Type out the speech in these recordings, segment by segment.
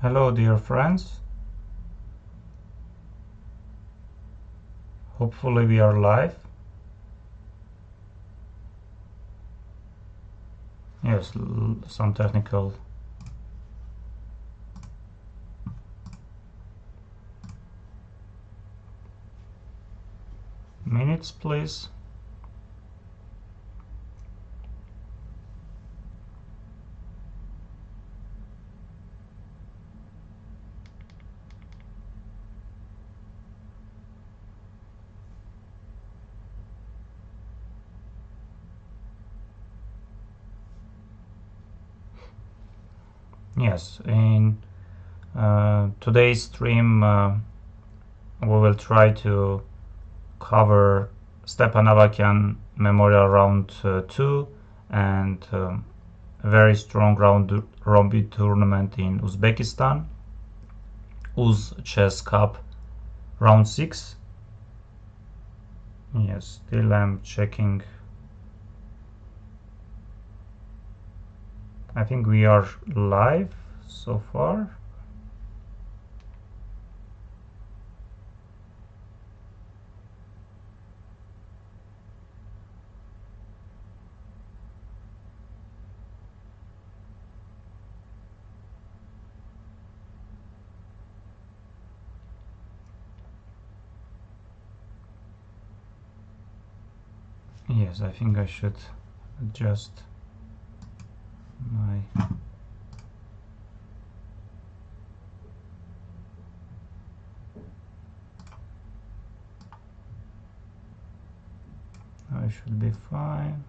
Hello dear friends, hopefully we are live. Yes, some technical minutes please. Yes, in today's stream we will try to cover Stepan Avagyan Memorial Round 2 and a very strong round robin tournament in Uzbekistan, UzChess Cup Round 6. Yes, still I'm checking. I think we are live so far. Yes, I think I should adjust my I should be fine.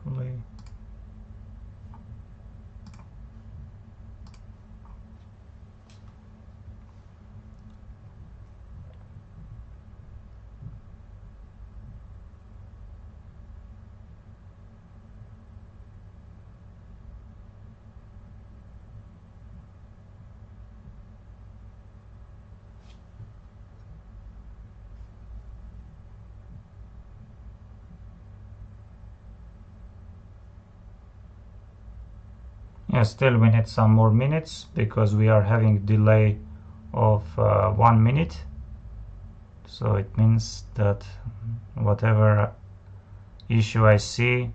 Fully. Yeah, still we need some more minutes because we are having delay of 1 minute. So it means that whatever issue I see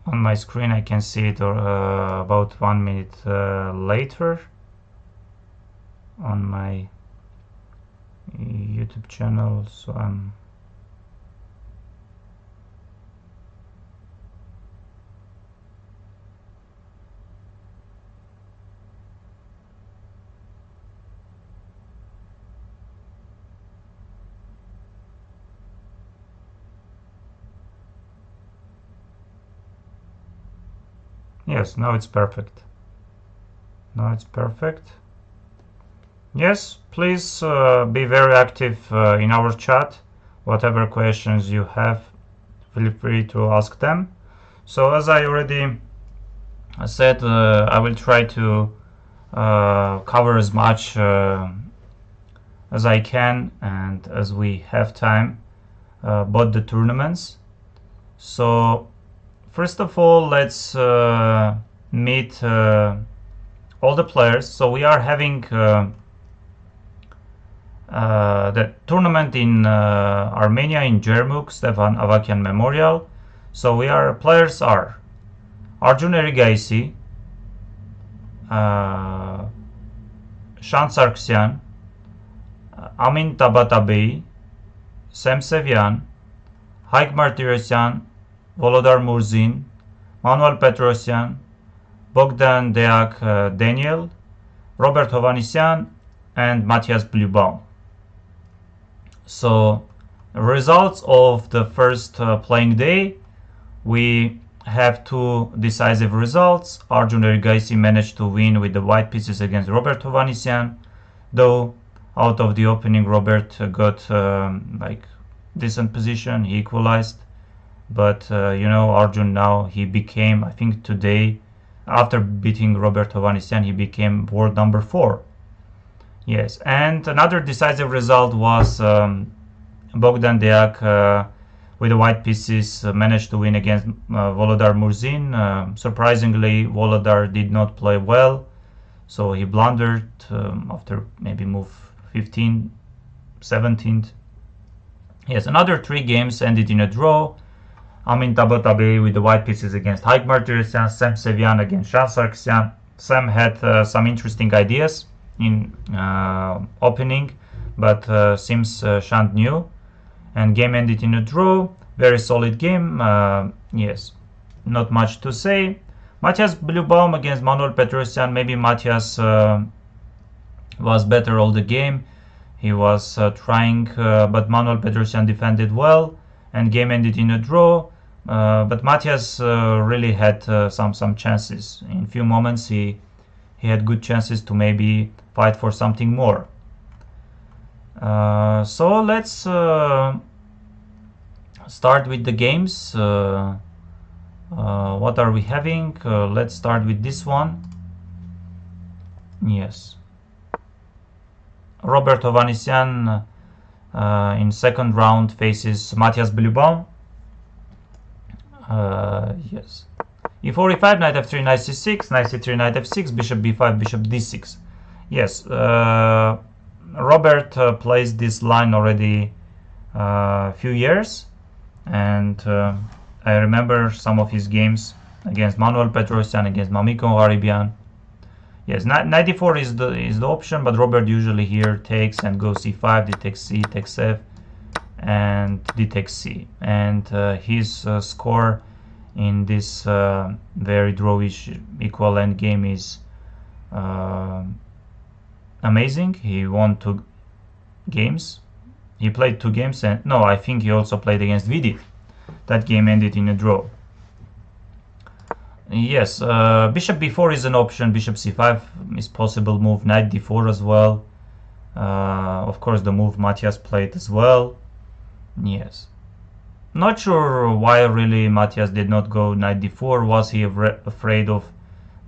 on my screen, I can see it about 1 minute later on my YouTube channel. So I'm yes, now it's perfect. Now it's perfect. Yes, please be very active in our chat. Whatever questions you have, feel free to ask them. So as I already said, I will try to cover as much as I can and as we have time, both the tournaments. So first of all, let's meet all the players. So we are having the tournament in Armenia, in Jermuk, Stepan Avagyan Memorial. So players are Arjun Erigaisi, Shan Sargsyan, Amin Tabatabei, Sam Sevyan, Haik Martirosyan, Volodar Murzin, Manuel Petrosyan, Bogdan Deak Daniel, Robert Hovanesyan, and Matthias Blubaum. So results of the first playing day, we have two decisive results. Arjun Erigaisi managed to win with the white pieces against Robert Hovanesyan, though out of the opening Robert got like decent position, he equalized. But Arjun now, he became, I think today, after beating Robert Hovanesyan, he became world number 4. Yes, and another decisive result was Bogdan Deak with the white pieces managed to win against Volodar Murzin. Surprisingly, Volodar did not play well, so he blundered after maybe move 15, 17. Yes, another 3 games ended in a draw. Amin Tabatabai with the white pieces against Haik Martirosyan, Sam Sevian against Jean Sarkisian. Sam had some interesting ideas in opening, but seems Shant knew. And game ended in a draw. Very solid game. Yes, not much to say. Matthias Bluebaum against Manuel Petrosyan. Maybe Matthias was better all the game. He was trying, but Manuel Petrosyan defended well, and game ended in a draw. But Matthias really had some chances. In few moments, he had good chances to maybe fight for something more. So let's start with the games. What are we having? Let's start with this one. Yes. Robert Hovhannisyan in second round faces Matthias Bluebaum. Yes. E4, E5, knight F3, knight C6, knight C3, knight F6, bishop B5, bishop D6. Yes, Robert plays this line already a few years, and I remember some of his games against Manuel Petrosyan, against Mamiko Gharibian. Yes, knight D4 is the option, but Robert usually here takes and goes C5, D takes C, takes F, and D takes C. And his score in this very drawish equal end game is amazing. He won 2 games. He played 2 games, and no, I think he also played against Vidit. That game ended in a draw. Yes, bishop b4 is an option. Bishop c5 is possible move. Knight d4 as well. Of course, the move Matthias played as well. Yes. Not sure why really Matthias did not go knight d4. Was he afraid of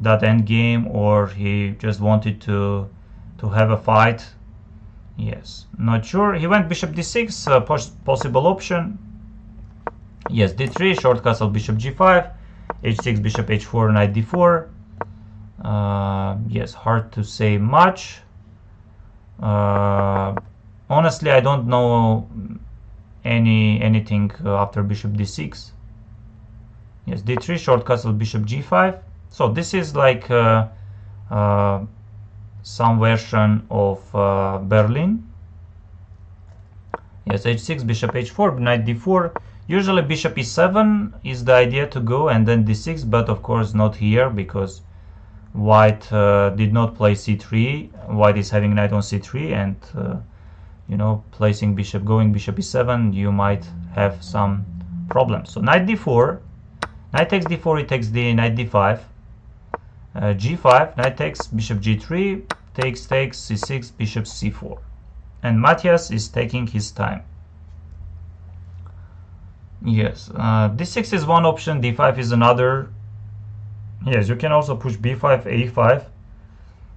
that endgame, or he just wanted to have a fight? Yes, not sure. He went bishop d6, possible option. Yes, d3, short castle, bishop g5, h6, bishop h4, knight d4. Yes, hard to say much. Honestly, I don't know anything after bishop d6. Yes, d3, short castle, bishop g5. So this is like some version of Berlin. Yes, h6, bishop h4, knight d4. Usually bishop e7 is the idea to go, and then d6, but of course not here, because white did not play c3. White is having knight on c3, and you know, placing bishop, going bishop e7, you might have some problems. So knight d4, knight takes d4, it takes d, knight d5, g5, knight takes, bishop g3, takes, c6, bishop c4. And Matthias is taking his time. Yes, d6 is one option, d5 is another. Yes, you can also push b5, a5.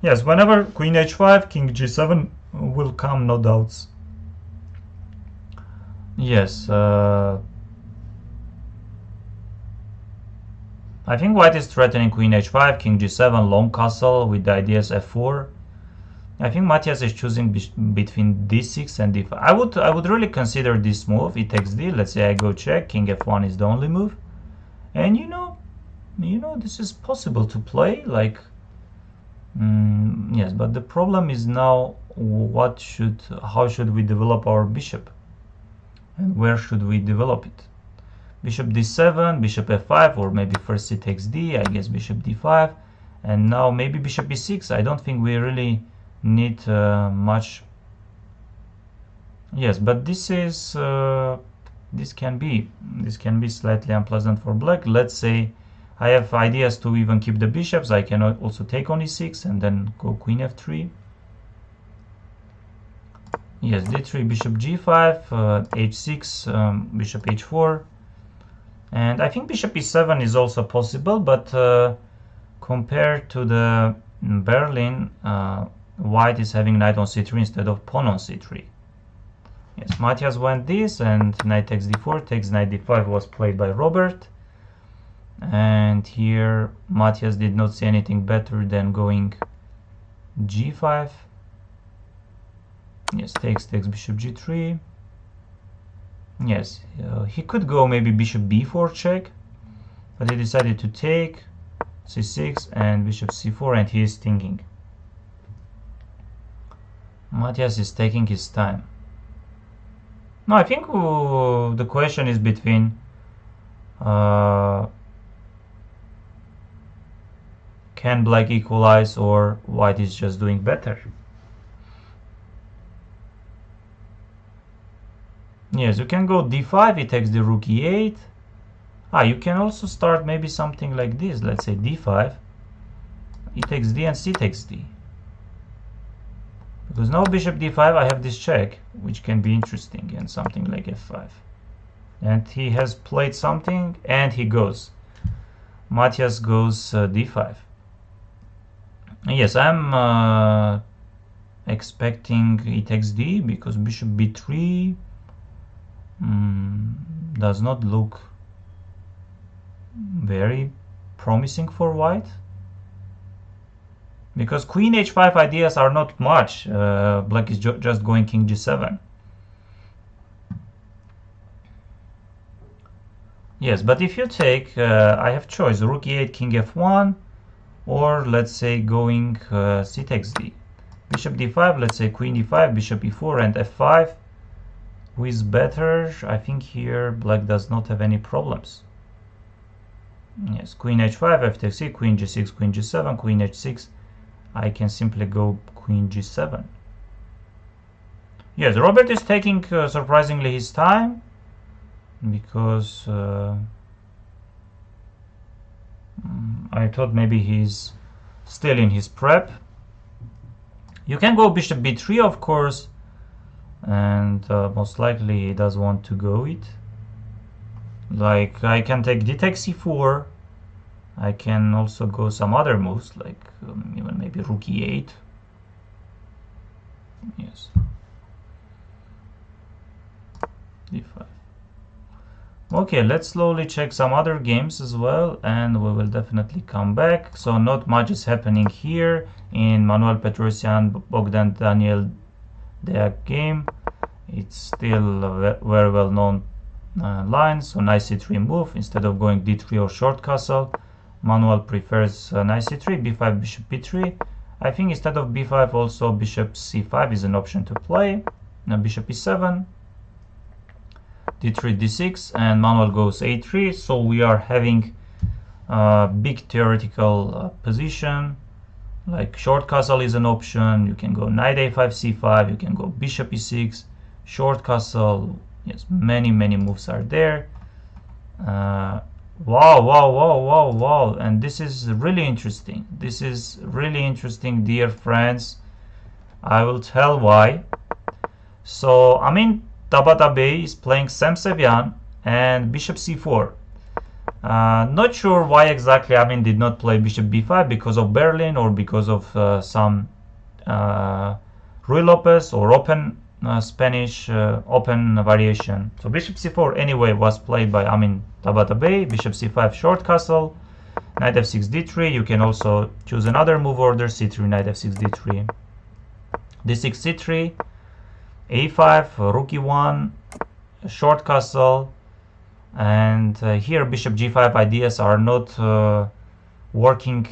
Yes, whenever queen h5, king g7 will come, no doubts. Yes, I think white is threatening queen h5, king g7, long castle with the ideas f4. I think Matthias is choosing between d6 and d5. I would really consider this move. It takes d. Let's say I go check. King f1 is the only move, and you know, this is possible to play. Like, yes, but the problem is now how should we develop our bishop, and where should we develop it? Bishop d7, bishop f5, or maybe first c takes d. I guess bishop d5, and now maybe bishop e6. I don't think we really need much. Yes, but this is this can be slightly unpleasant for black. Let's say I have ideas to even keep the bishops. I can also take on e6 and then go queen f3. Yes, d3, bishop g5, h6, bishop h4, and I think bishop e7 is also possible, but compared to the Berlin, white is having knight on c3 instead of pawn on c3. Yes, Matthias went this, and knight takes d4, takes knight d5 was played by Robert. And here Matthias did not see anything better than going g5. Yes, takes bishop g3. Yes, he could go maybe bishop b4 check, but he decided to take c6 and bishop c4, and he is thinking. Matthias is taking his time. No, I think the question is between can black equalize or white is just doing better. Yes, you can go d5, he takes the rook e8. You can also start maybe something like this. Let's say d5, he takes d and c takes d. Because now bishop d5, I have this check, which can be interesting, and something like f5. And he has played something, and he goes. Matthias goes d5. Yes, I'm expecting he takes d, because bishop b3 does not look very promising for white. Because queen h5 ideas are not much. Black is just going king g7. Yes, but if you take, I have choice, rook e8, king f1, or let's say going c takes d. Bishop d5, let's say queen d5, bishop e4, and f5. Who is better? I think here black does not have any problems. Yes, queen h5, f takes c, queen g6, queen g7, queen h6. I can simply go queen g7. Yes, Robert is taking surprisingly his time, because I thought maybe he's still in his prep. You can go bishop b3, of course, and most likely he does want to go it. Like, I can take d takes c4. I can also go some other moves, like even maybe rook e8. Yes. d5. Okay, let's slowly check some other games as well, and we will definitely come back. So not much is happening here in Manuel Petrosyan, Bogdan Daniel Deac game. It's still a very well known line. So knight c3 move instead of going d3 or short castle. Manuel prefers knight c3, b5, bishop b3. I think instead of b5 also bishop c5 is an option to play. Now bishop e7, d3, d6, and Manuel goes a3. So we are having a big theoretical position. Like short castle is an option. You can go knight a5, c5. You can go bishop e6, short castle. Yes, many moves are there. Wow, and this is really interesting. This is really interesting, dear friends. I will tell why. So Amin Tabatabai is playing Sam Sevian and bishop c4. Not sure why exactly Amin did not play bishop b5, because of Berlin or because of some Ruy Lopez or open Spanish open variation. So bishop c4 anyway was played by Amin Tabatabai. Bishop c5 short castle, knight f6 d3. You can also choose another move order, c3 knight f6 d3, d6 c3, a5, rook e1, short castle, and here bishop g5 ideas are not working.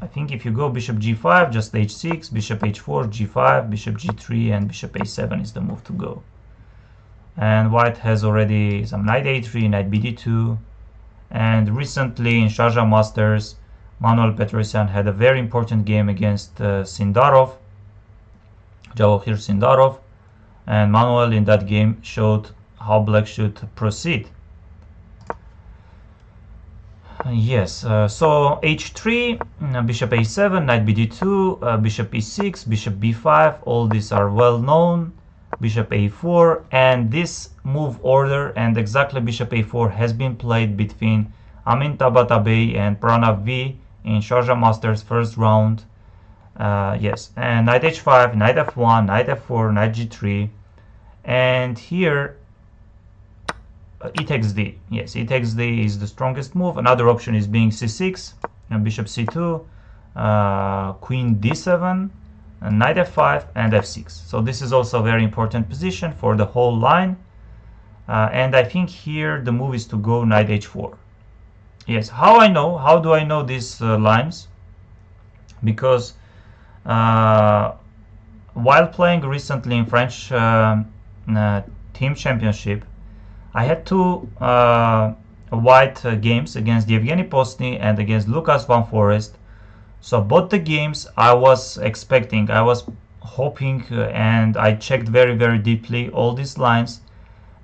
I think if you go bishop g5, just h6, bishop h4, g5, bishop g3, and bishop a7 is the move to go. And white has already some knight a3, knight bd2, and recently in Sharjah Masters, Manuel Petrosyan had a very important game against Sindarov, Jawahir Sindarov, and Manuel in that game showed how black should proceed. Yes, so h3, bishop a7, knight bd2, bishop e6, bishop b5, all these are well known. Bishop a4, and this move order and exactly bishop a4 has been played between Amin Tabatabai and Pranav V in Sharjah Masters first round. Yes, and knight h5, knight f1, knight f4, knight g3, And here e takes d. Yes, e takes d is the strongest move. Another option is being c6 and bishop c2, queen d7, and knight f5 and f6. So this is also a very important position for the whole line. And I think here the move is to go knight h4. Yes, how do I know these lines? Because while playing recently in French team championship, I had two white games against Yevgeny Postny and against Lucas Van Forest. So both the games I was expecting, I was hoping, and I checked very, very deeply all these lines,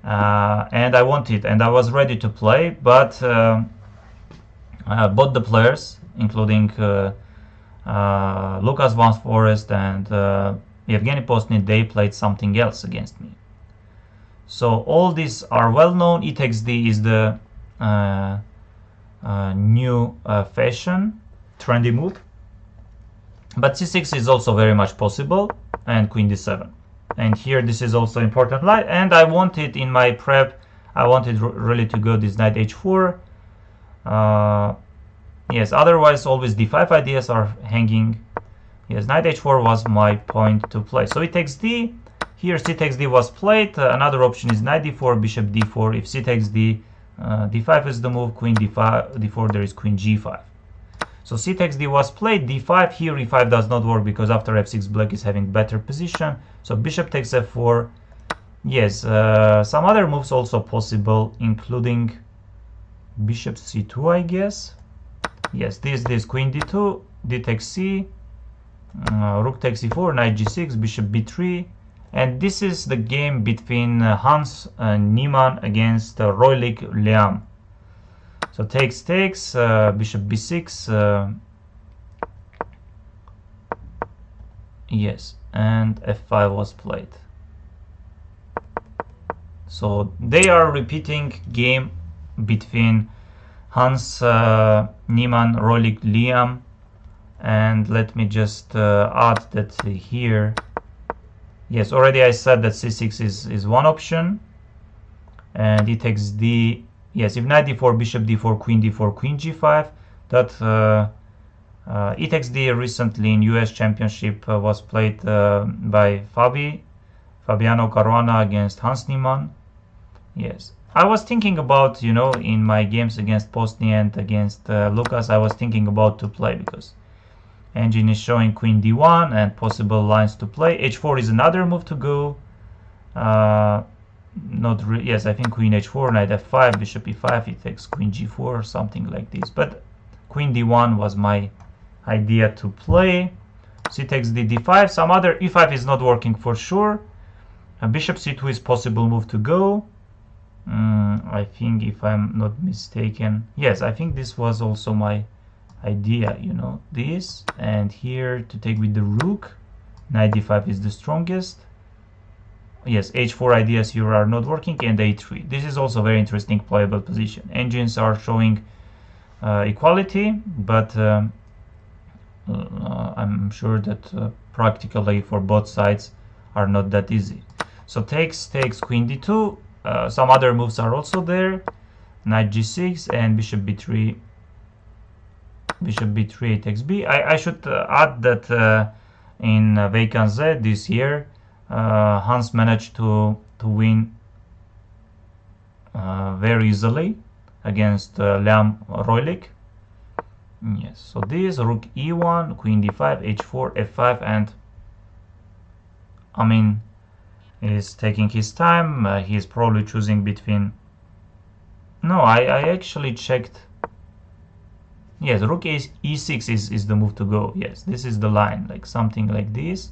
and I wanted, and I was ready to play, but both the players, including Lucas Van Forest and Yevgeny Postny, they played something else against me. So all these are well known. E takes d is the new fashion, trendy move. But c6 is also very much possible, and queen d7. And here this is also important line. And I wanted in my prep, I wanted really to go this knight h4. Yes, otherwise always d5 ideas are hanging. Yes, knight h4 was my point to play. So e takes d. Here c takes d was played. Another option is knight d4, bishop d4. If c takes d, d5 is the move. Queen d4, there is queen g5. So c takes d was played. d5, here e5 does not work because after f6 black is having better position. So bishop takes f4. Yes, some other moves also possible, including bishop c2, I guess. Yes, this queen d2, d takes c, rook takes e4, knight g6, bishop b3. And this is the game between Hans Niemann against Roylik Liam. So takes, bishop b6, yes, and f5 was played. So they are repeating game between Hans Niemann, Roylik Liam, and let me just add that here. Yes, already I said that c6 is one option, and it takes d. Yes, if knight d4, bishop d4, queen d4, queen g5, that e takes d recently in US Championship was played by Fabiano Caruana against Hans Niemann. Yes, I was thinking about, you know, in my games against Postny and against Lucas, I was thinking about to play because engine is showing queen d1 and possible lines to play. h4 is another move to go. Yes, I think queen h4, knight f5, bishop e5, it takes queen g4, something like this. But queen d1 was my idea to play. C takes d, d5. Some other e5 is not working for sure. Bishop c2 is possible move to go. I think, if I'm not mistaken, yes, I think this was also my idea, you know, this, and here to take with the rook. Knight d5 is the strongest. Yes, h4 ideas here are not working, and a3. This is also very interesting playable position. Engines are showing equality, but I'm sure that practically for both sides are not that easy. So takes queen d2. Some other moves are also there. Knight g6 and bishop b3. Bishop b3 takes b. I should add that in Vacant Z this year, Hans managed to win very easily against Liam Roylik. Yes, so this rook e1, queen d5, h4, f5, and I mean, he's taking his time. He's probably choosing between. No, I actually checked. Yes, rook e6 is the move to go. Yes, this is the line, like something like this.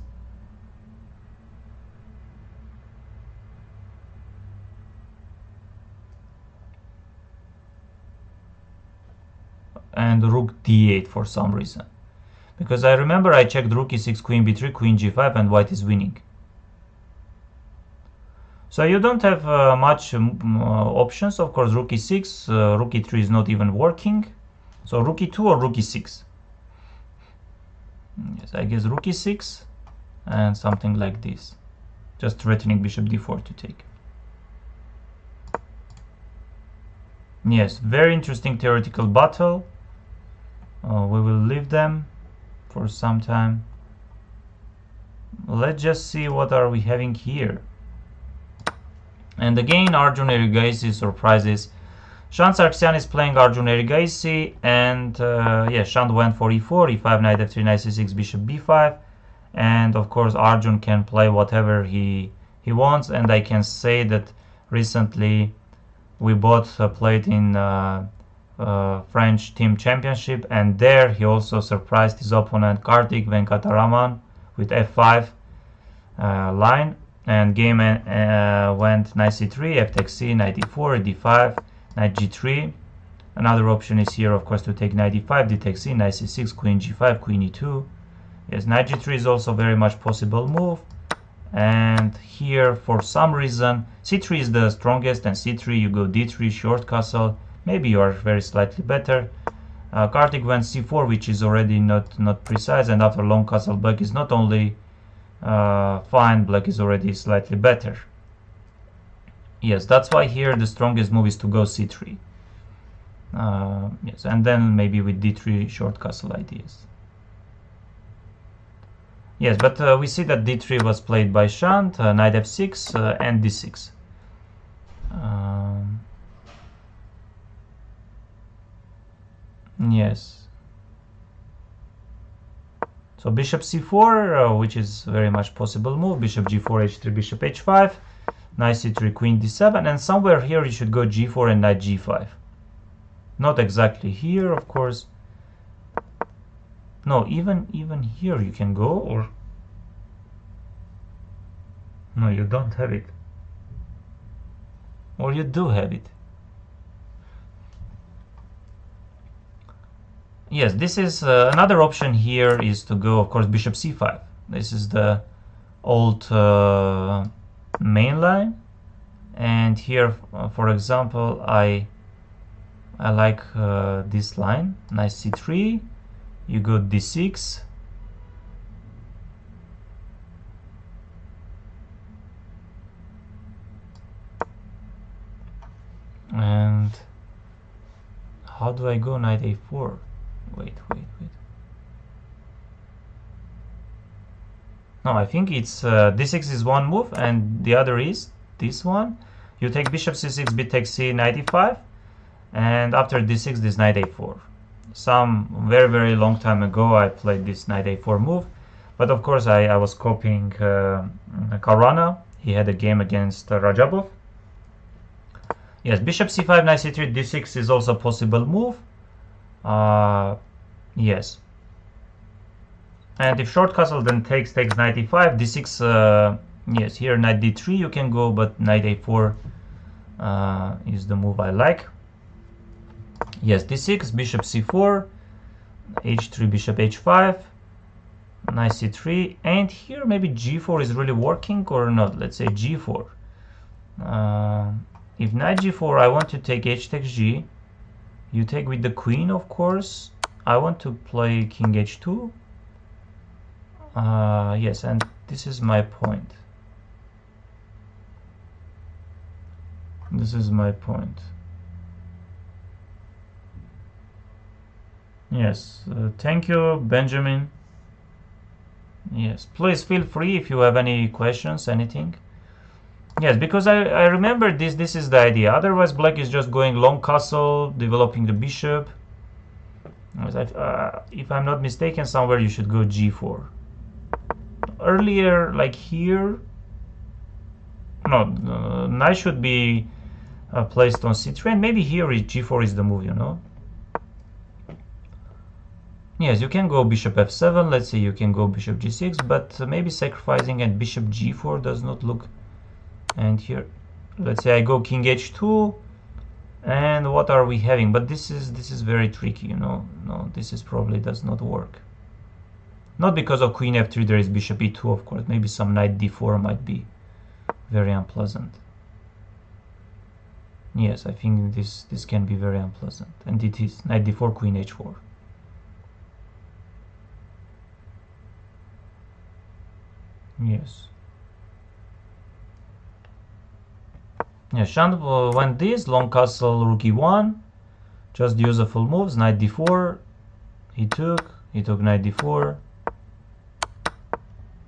And rook d8 for some reason. Because I remember I checked rook e6, queen b3, queen g5, and white is winning. So you don't have much options. Of course, rook e6, rook e3 is not even working. So rook e2 or rook e6. Yes, I guess rook e6 and something like this. just threatening bishop d4 to take. Yes, very interesting theoretical battle. We will leave them for some time. Let's just see what are we having here. And again, Arjun Erigaisi surprises. Shant Sargsyan is playing Arjun Erigaisi, and yeah, Shant went for e4, e5, knight f3, knight c6, bishop b5, and of course Arjun can play whatever he wants. And I can say that recently we both played in French team championship, and there he also surprised his opponent Kartik Venkataraman with f5 line, and game went knight c3, f takes c, knight e4, d5, knight g3. Another option is here, of course, to take knight e5, d takes c, knight c6, queen g5, queen e2. Yes, knight g3 is also very much possible move. And here, for some reason, c3 is the strongest, and c3 you go d3, short castle. Maybe you are very slightly better. Kartik went c4, which is already not precise, and after long castle, black is not only fine, black is already slightly better. Yes, that's why here the strongest move is to go c3. Yes, and then maybe with d3 short castle ideas. Yes, but we see that d3 was played by Shant, knight f6, and d6. Yes. So bishop c4, which is very much possible move. Bishop g4, h3, bishop h5, knight c3, queen d7, and somewhere here you should go g4 and knight g5. Not exactly here, of course. No, even here you can go, or no, you don't have it, or you do have it. Yes, this is another option here is to go, of course, bishop c5. This is the old main line, and here, for example, I like this line, knight c3. You go d6, and how do I go knight a4? Wait. No, I think it's d6 is one move, and the other is this one. You take bishop c6, b takes c, knight e5, and after d6, this knight a4. Some very long time ago I played this knight a4 move, but of course I was copying Karana. He had a game against Rajabov. Yes, bishop c5, knight c3, d6 is also a possible move. Yes, and if short castle, then takes knight e5, d6. Yes, here knight d3 you can go, but knight a4 is the move I like. Yes, d6, bishop c4, h3, bishop h5, knight c3, and here maybe g4 is really working or not. Let's say g4. If knight g4, I want to take h takes g. You take with the queen, of course. I want to play king h2. Yes, and this is my point. This is my point. Yes, thank you, Benjamin. Yes, please feel free if you have any questions, anything. Yes, because I remember this is the idea. Otherwise, black is just going long castle, developing the bishop. If I'm not mistaken, somewhere you should go g4. Earlier, like here, no, knight should be placed on c3, and maybe here g4 is the move, you know. Yes, you can go bishop f7, let's say you can go bishop g6, but maybe sacrificing at bishop g4 does not look. And here, let's say I go king h2, and what are we having? But this is very tricky, you know. No, this is probably does not work. Not because of queen f3 there is bishop e2, of course. Maybe some knight d4 might be very unpleasant. Yes, I think this can be very unpleasant, and it is. Knight d4, queen h4. Yes. Yeah, Shand went this, long castle, rook e1, just use the full moves, knight d4, he took knight d4.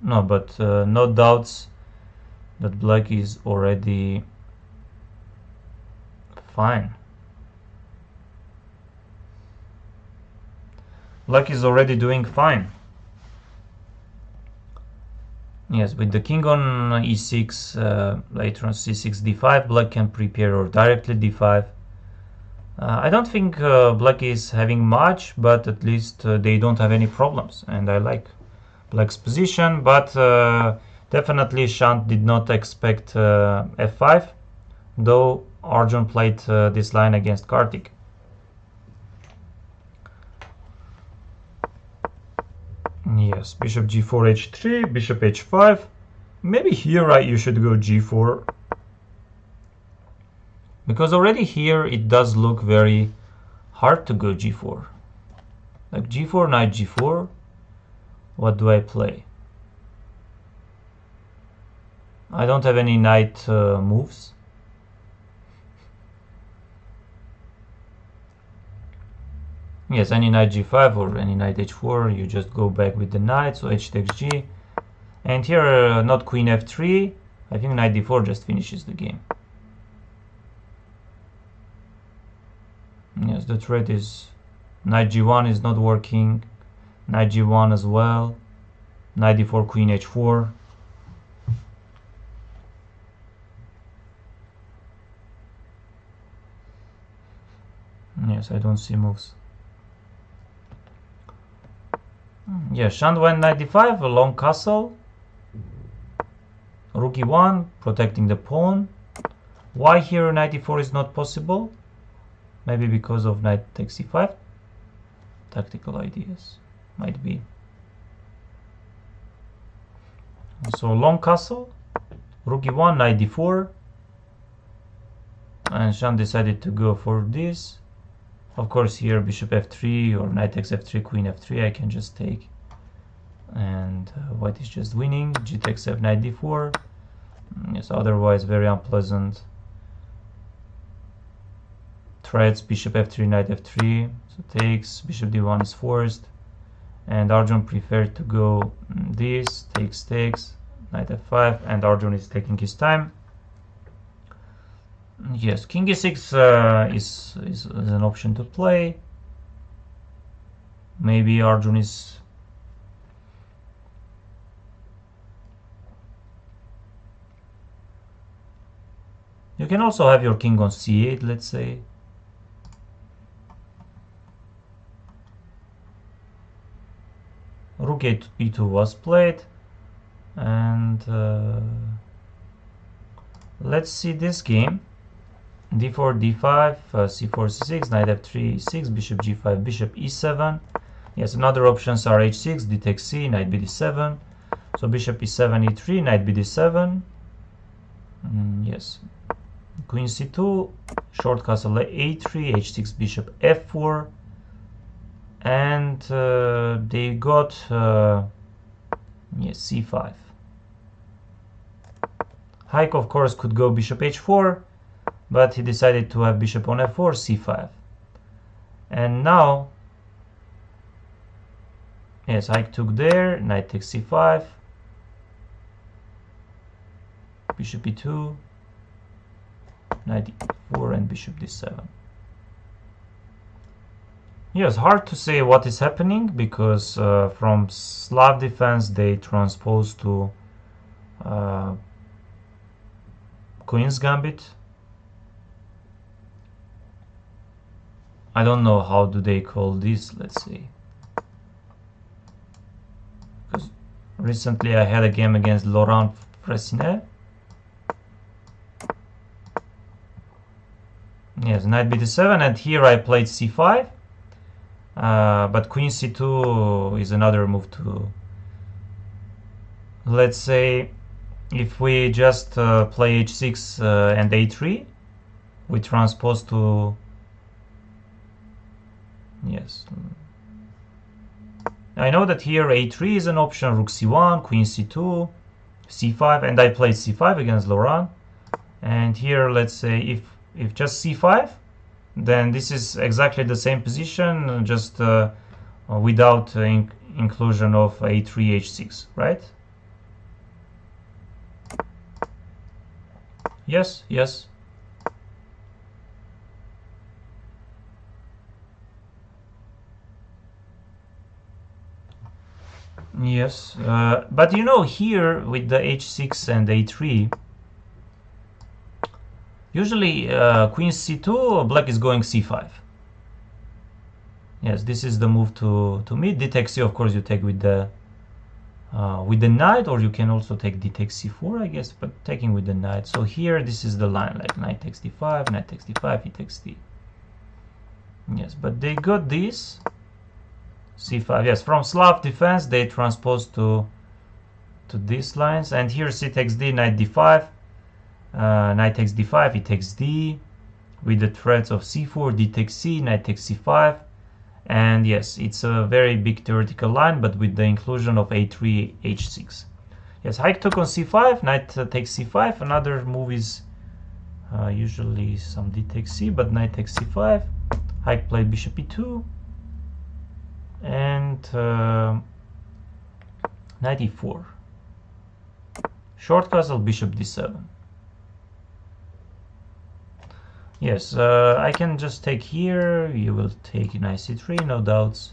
No, but no doubts that black is already fine. Black is already doing fine. Yes, with the king on e6, later on c6, d5, black can prepare, or directly d5. I don't think black is having much, but at least they don't have any problems, and I like black's position, but definitely Shant did not expect f5, though Arjun played this line against Kartik. Yes, bishop g4, h3, bishop h5. Maybe here you should go g4. Because already here it does look very hard to go g4. Like g4, knight g4. What do I play? I don't have any knight moves. Yes, any knight g5 or any knight h4, you just go back with the knight, so h takes g. And here, not queen f3, I think knight d4 just finishes the game. Yes, the threat is knight g1 is not working, knight g1 as well, knight d4, queen h4. Yes, I don't see moves. Yeah, Shand went knight d5, a long castle, rook e1, protecting the pawn. Why here knight e4 is not possible? Maybe because of knight takes e5? Tactical ideas, might be. So long castle, rook e1, knight d4, and Shand decided to go for this. Of course here bishop f3 or knight takes f3, queen f3, I can just take, and white is just winning. G takes f, knight d4. Yes, otherwise very unpleasant threats. Bishop f3, knight f3, so takes, bishop d1 is forced, and Arjun preferred to go this, takes, knight f5, and Arjun is taking his time. Yes, king e6 is an option to play. Maybe Arjun is... You can also have your king on c8, let's say. Rook e2 was played, and let's see this game. d4, d5, c4, c6, knight f3, e6, bishop g5, bishop e7. Yes, another options are h6, d takes c, knight bd7. So bishop e7, e3, knight bd7. Yes, queen c2, short castle a3, h6, bishop f4. And they got yes, c5. Haik, of course, could go bishop h4, but he decided to have bishop on f4, c5. And now, yes, Haik took there, knight takes c5, bishop e2, knight e4, and bishop d7. Yes, hard to say what is happening, because from Slav defense they transpose to Queen's Gambit. I don't know how do they call this, let's see. Because recently I had a game against Laurent Fressinet. Yes, knight bd7, and here I played c5. But queen c2 is another move to... Let's say if we just play h6 and a3, we transpose to... Yes, I know that here a3 is an option, rook c1, queen c2, c5, and I played c5 against Laurent. And here, let's say if just c5, then this is exactly the same position, just without inclusion of a3, h6, right? Yes, yes. Yes, but you know, here with the h6 and a3, usually queen c2, black is going c5. Yes, this is the move to meet. D takes c, of course, you take with the knight, or you can also take d takes c4, I guess, but taking with the knight. So here, this is the line, like knight takes d5, knight takes d5, he takes d. Yes, but they got this c5. Yes, from Slav defense, they transpose to these lines, and here c takes d, knight d5, knight takes d5, he takes d, with the threats of c4, d takes c, knight takes c5. And yes, it's a very big theoretical line, but with the inclusion of a3, h6. Yes, Haik took on c5, knight takes c5. Another move is usually some d takes c, but knight takes c5. Haik played bishop e2, and knight e4. Short castle, bishop d7. Yes, I can just take here, you will take knight c3, no doubts.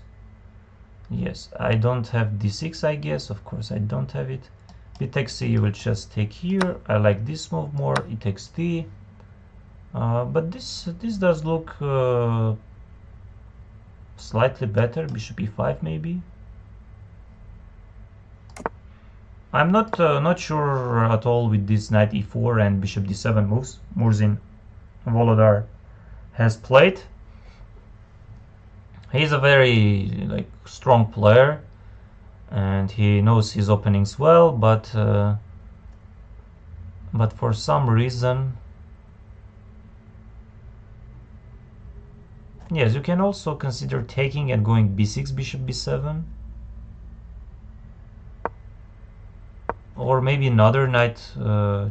Yes, I don't have d6, I guess, of course I don't have it. B takes c, you will just take here. I like this move more, e takes d. But this does look slightly better, bishop e5 maybe. I'm not sure at all with this knight e4 and bishop d7 moves Murzin Volodar has played. He's a very strong player, and he knows his openings well, but for some reason, yes, you can also consider taking and going b6, bishop b7, or maybe another knight,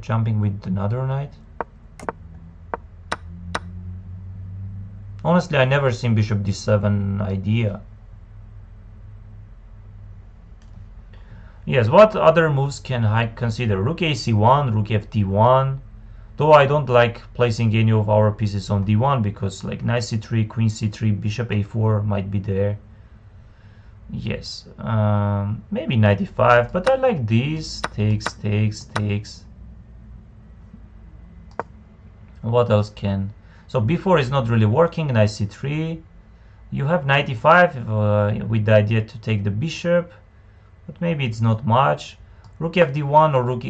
jumping with another knight. Honestly, I never seen bishop d7 idea. Yes, what other moves can I consider? Rook ac1, rook fd1. Though I don't like placing any of our pieces on d1 because like knight c3, queen c3, bishop a4 might be there. Yes, maybe knight e5, but I like this. Takes. What else can? So b4 is not really working, knight c3. You have knight e5 with the idea to take the bishop, but maybe it's not much. Rook fd1 or rook,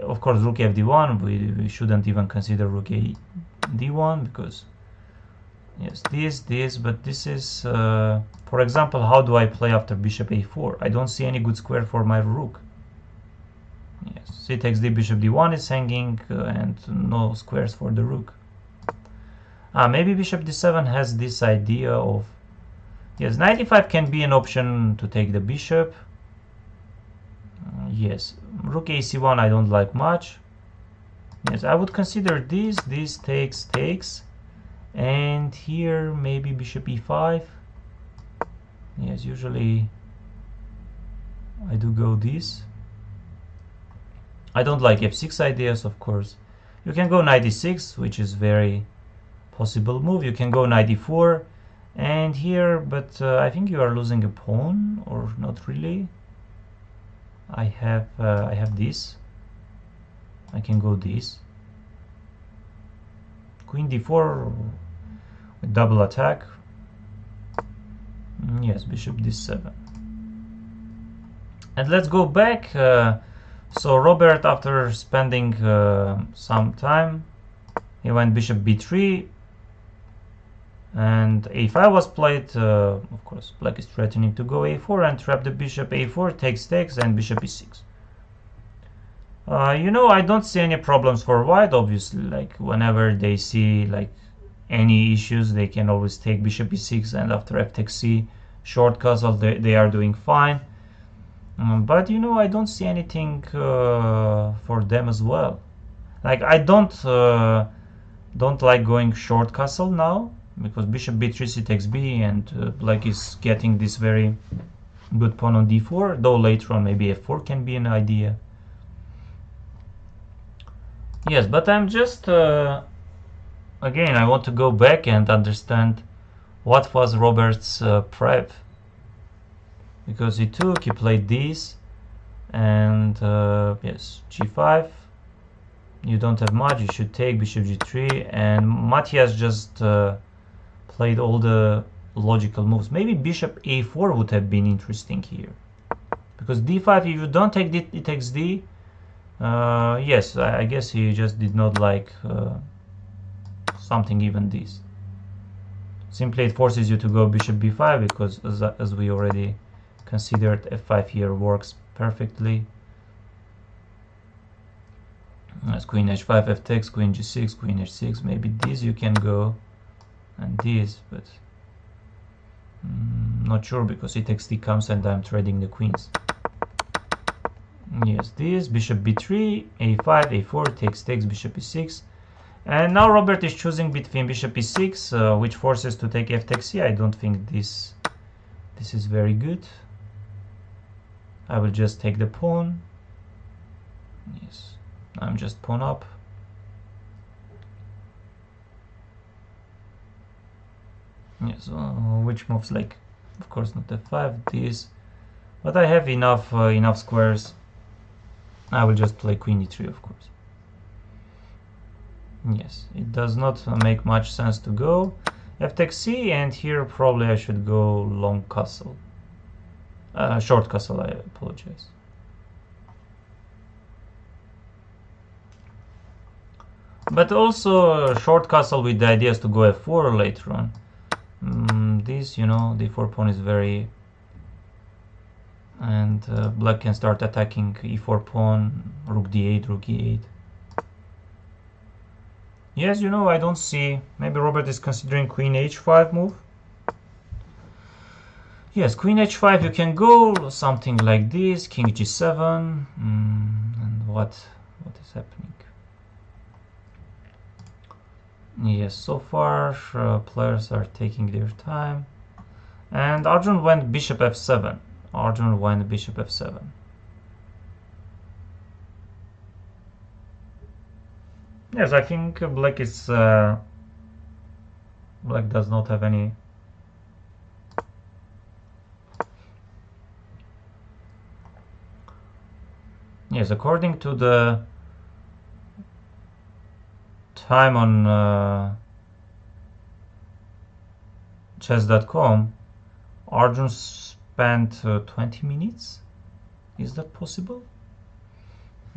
of course, rook fd1. We shouldn't even consider rook d1 because, yes, this, but this is, for example, how do I play after bishop a4? I don't see any good square for my rook. Yes, c takes d, bishop d1 is hanging, and no squares for the rook. Maybe bishop d7 has this idea of, yes, knight e5 can be an option to take the bishop. Yes, rook ac1 I don't like much. Yes, I would consider this takes, and here maybe bishop e5. Yes, usually I do go this. I don't like f6 ideas, of course. You can go knight e6, which is very possible move. You can go knight e4, and here, but I think you are losing a pawn, or not really. I have this. I can go this. Queen d4 with double attack. Yes, bishop d7. And let's go back. So Robert, after spending some time, he went bishop b3, and a5 was played. Of course, black is threatening to go a4 and trap the bishop. A4 takes, and bishop e6. You know, I don't see any problems for white. Obviously, like whenever they see like any issues, they can always take bishop e6, and after f takes c, short castle, they are doing fine. But you know, I don't see anything for them as well. Like I don't like going short castle now, because bishop b3 c takes b, and black is getting this very good pawn on d4, though later on maybe f4 can be an idea. Yes, but I'm just again, I want to go back and understand what was Robert's prep, because he played this, and yes, g5. You don't have much, you should take bishop g3, and Matthias just played all the logical moves. Maybe bishop a4 would have been interesting here, because d5, if you don't take it, it takes d. Yes, I guess he just did not like something even this. Simply it forces you to go bishop b5, because as we already considered, f5 here works perfectly. As queen h5, f takes, queen g6, queen h6. Maybe this you can go, and this, but not sure, because e takes d comes and I'm trading the queens. Yes, this, bishop b3, a5, a4, takes, bishop e6. And now Robert is choosing between bishop e6, which forces to take f takes c. I don't think this is very good. I will just take the pawn. Yes, I'm just pawn up. Yes, which moves, like, of course not f5, this, but I have enough squares. I will just play queen e3, of course. Yes, it does not make much sense to go f takes c, and here probably I should go long castle. Short castle, I apologize. But also short castle with the ideas to go f4 later on. This, you know, d4 pawn is very... And black can start attacking e4 pawn, rook d8, rook e8. Yes, you know, I don't see... Maybe Robert is considering queen h5 move. Yes, queen h5, you can go something like this, king g7, and what is happening? Yes, so far players are taking their time, and Arjun went bishop f7. Arjun went bishop f7. Yes, I think black is black does not have any. Yes, according to the time on chess.com, Arjun spent 20 minutes. Is that possible?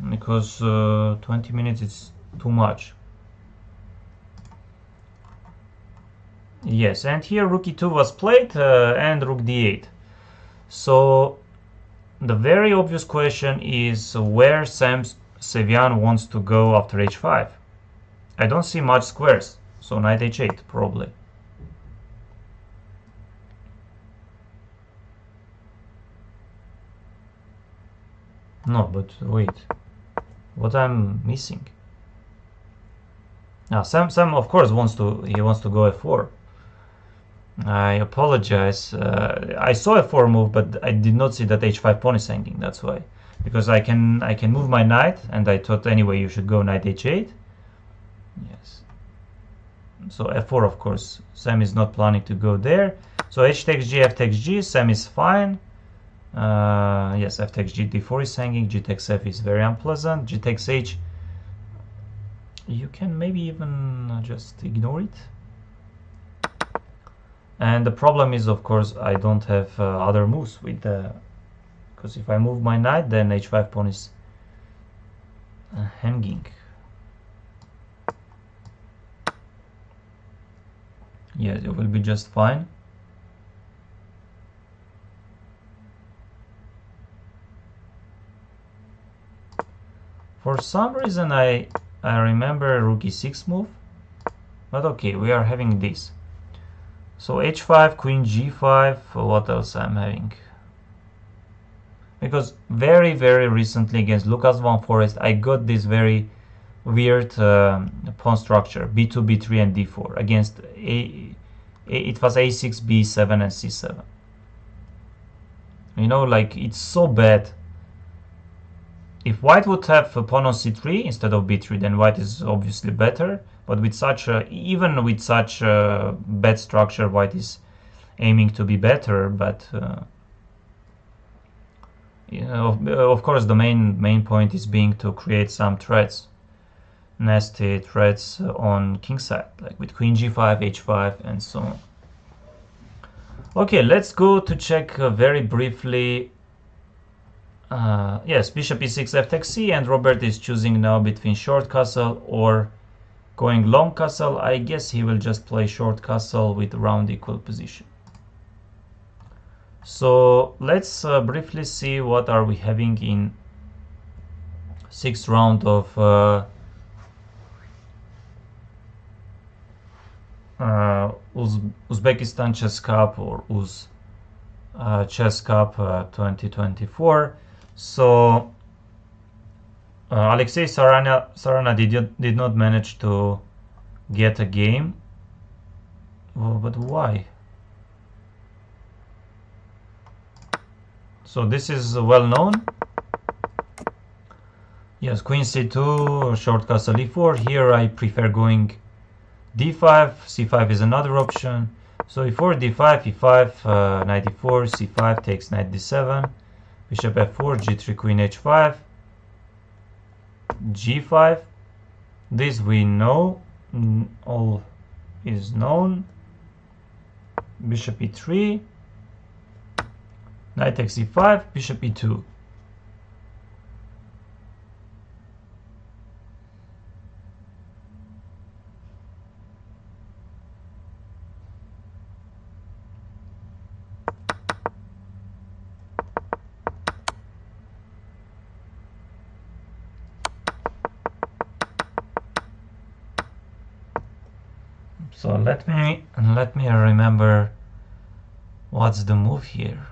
Because 20 minutes is too much. Yes, and here rook e2 was played and rook d8. So the very obvious question is where Sam Sevian wants to go after h5. I don't see much squares, so knight h8 probably. No, but wait, what I'm missing? Now Sam of course wants to go f4. I apologize. I saw f4 move, but I did not see that h5 pawn is hanging. That's why, because I can move my knight, and I thought anyway you should go knight h8. Yes. So f4, of course, Sam is not planning to go there. So h takes g, f takes g. Sam is fine. Yes, f takes g, d4 is hanging. G takes f is very unpleasant. G takes h. You can maybe even just ignore it. And the problem is, of course, I don't have other moves with the... Because if I move my knight, then h5 pawn is hanging. Yes, it will be just fine. For some reason I remember rook e6 move, but okay, we are having this. So h5, queen g5, what else I'm having? Because very recently against Lucas Van Forest I got this very weird pawn structure, b2, b3, and d4 against it was a6, b7, and c7. You know, like, it's so bad. If white would have a pawn on c3 instead of b3, then white is obviously better. But with such even with such a bad structure, white is aiming to be better. But you know, of course, the main point is being to create some threats, nasty threats on king side, like with queen g5, h5, and so on. Okay, let's go to check very briefly. Yes, bishop e6, f takes c, and Robert is choosing now between short castle or going long castle. I guess he will just play short castle with round equal position. So let's briefly see what are we having in 6th round of Uzbekistan Chess Cup, or Chess Cup 2024. So Alexei Sarana did not manage to get a game. Oh, but why? So this is well known. Yes, queen c2, short castle e4. Here I prefer going d5. c5 is another option. So e4, d5, e5, knight e4, c5 takes knight d7, bishop f4, g3, queen h5, g5. This we know, all is known. Bishop e3, knight takes e5, bishop e2. So let me remember what's the move here.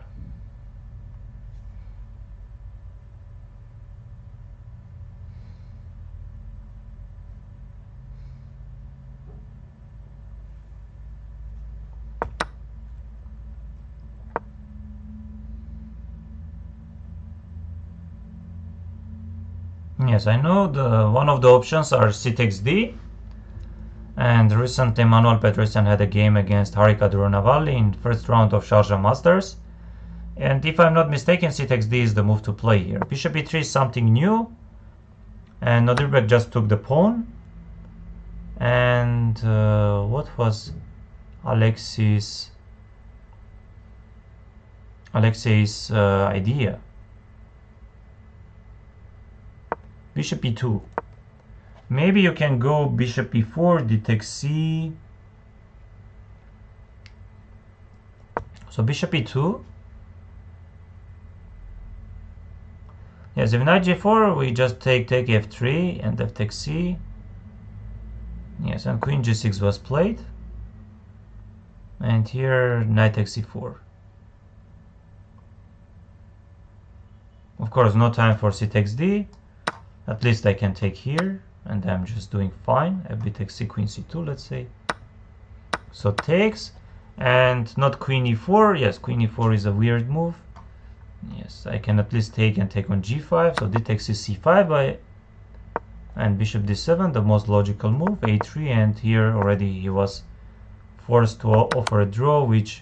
Yes, I know one of the options are c takes d. And recently Manuel Petrosian had a game against Harika Duronavalli in first round of Sharjah Masters. And if I'm not mistaken, c takes d is the move to play here. Bishop e3 is something new. And Nodirbek just took the pawn. And what was Alexei's idea? Bishop e2. Maybe you can go bishop e4, d takes c. So bishop e2. Yes, if knight g4, we just take f3 and f takes c. Yes, and queen g6 was played. And here knight takes e4. Of course, no time for c takes d. At least I can take here. And I'm just doing fine. fb takes c, queen c2, let's say. So takes, and not queen e4. Yes, queen e4 is a weird move. Yes, I can at least take and take on g5. So d takes c5 and bishop d7, the most logical move. a3, and here already he was forced to offer a draw, which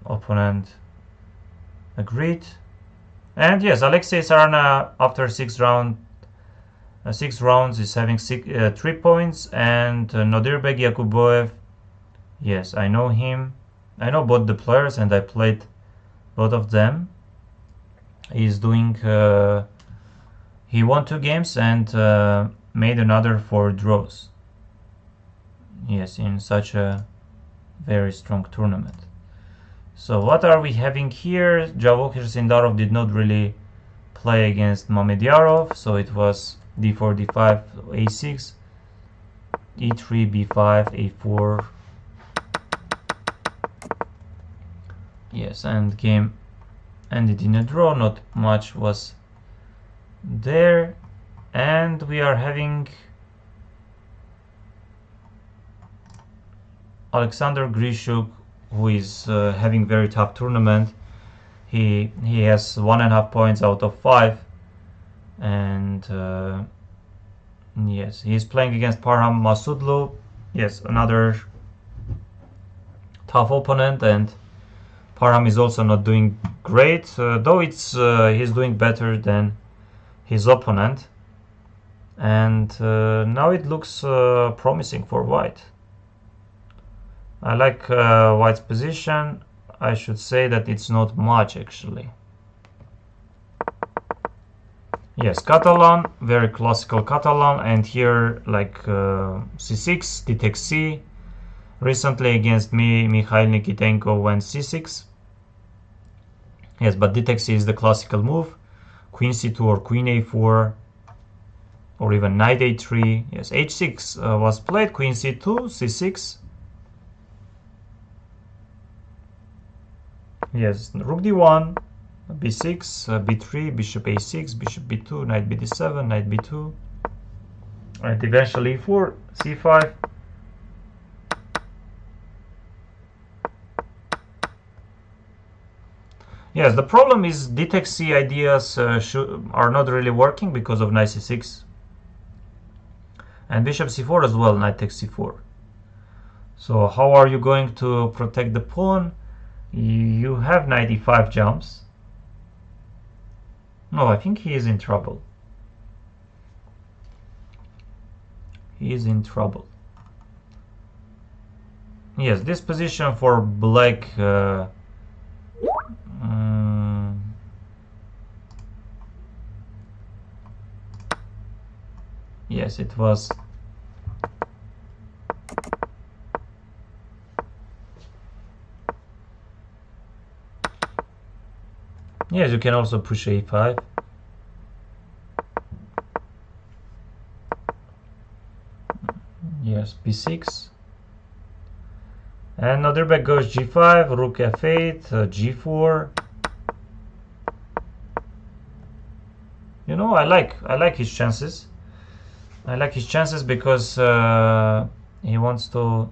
opponent agreed. And yes, Alexei Sarana after 6 rounds is having 3 points, and Nodirbek Yakuboev, yes, I know him. I know both the players, and I played both of them. He's doing, he won 2 games and made another 4 draws. Yes, in such a very strong tournament. So what are we having here? Javokhir Sindarov did not really play against Mamedyarov, so it was d4, d5, a6, e3, b5, a4. Yes, and game ended in a draw. Not much was there. And we are having Alexander Grishuk, who is having very tough tournament. He has 1.5 points out of 5, and yes, he's playing against Parham Masudlu. Yes, another tough opponent, and Parham is also not doing great, though it's he's doing better than his opponent. And now it looks promising for White. I like White's position. I should say that it's not much actually. Yes, Catalan, very classical Catalan, and here like c6, d takes c. Recently against me, Mikhail Nikitenko went c6. Yes, but d takes c is the classical move. Queen c2 or queen a4, or even knight a3. Yes, h6 was played, queen c2, c6. Yes, rook d1, b6, b3, bishop a6, bishop b2, knight bd7, knight b2, and eventually e4, c5. Yes, the problem is d takes c ideas are not really working because of knight c6. And bishop c4 as well, knight takes c4. So how are you going to protect the pawn? You have knight e5 jumps. No, I think he is in trouble. He is in trouble. Yes, this position for black yes, it was. Yes, you can also push a5. Yes, b6. And Nodirbeck goes g5, rook f8, g4. You know, I like his chances. I like his chances because he wants to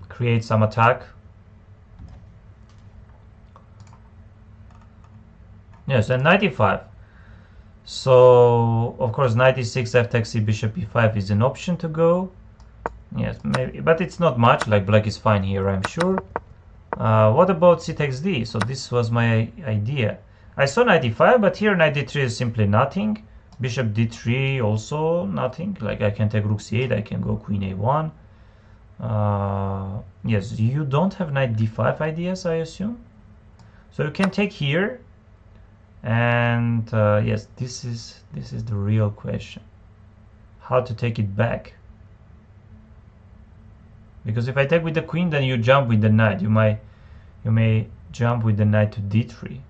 create some attack. Yes, and knight e5. So of course knight e6, f takes c, bishop e5 is an option to go. Yes, maybe, but it's not much. Like black is fine here, I'm sure. What about c takes d? So this was my idea. I saw knight e5, but here knight d3 is simply nothing. Bishop d3 also nothing. Like I can take rook c8, I can go queen a1. Yes, you don't have knight d5 ideas, I assume. So you can take here. And yes, this is the real question: how to take it back? Because if I take with the queen, then you jump with the knight. You may jump with the knight to d3.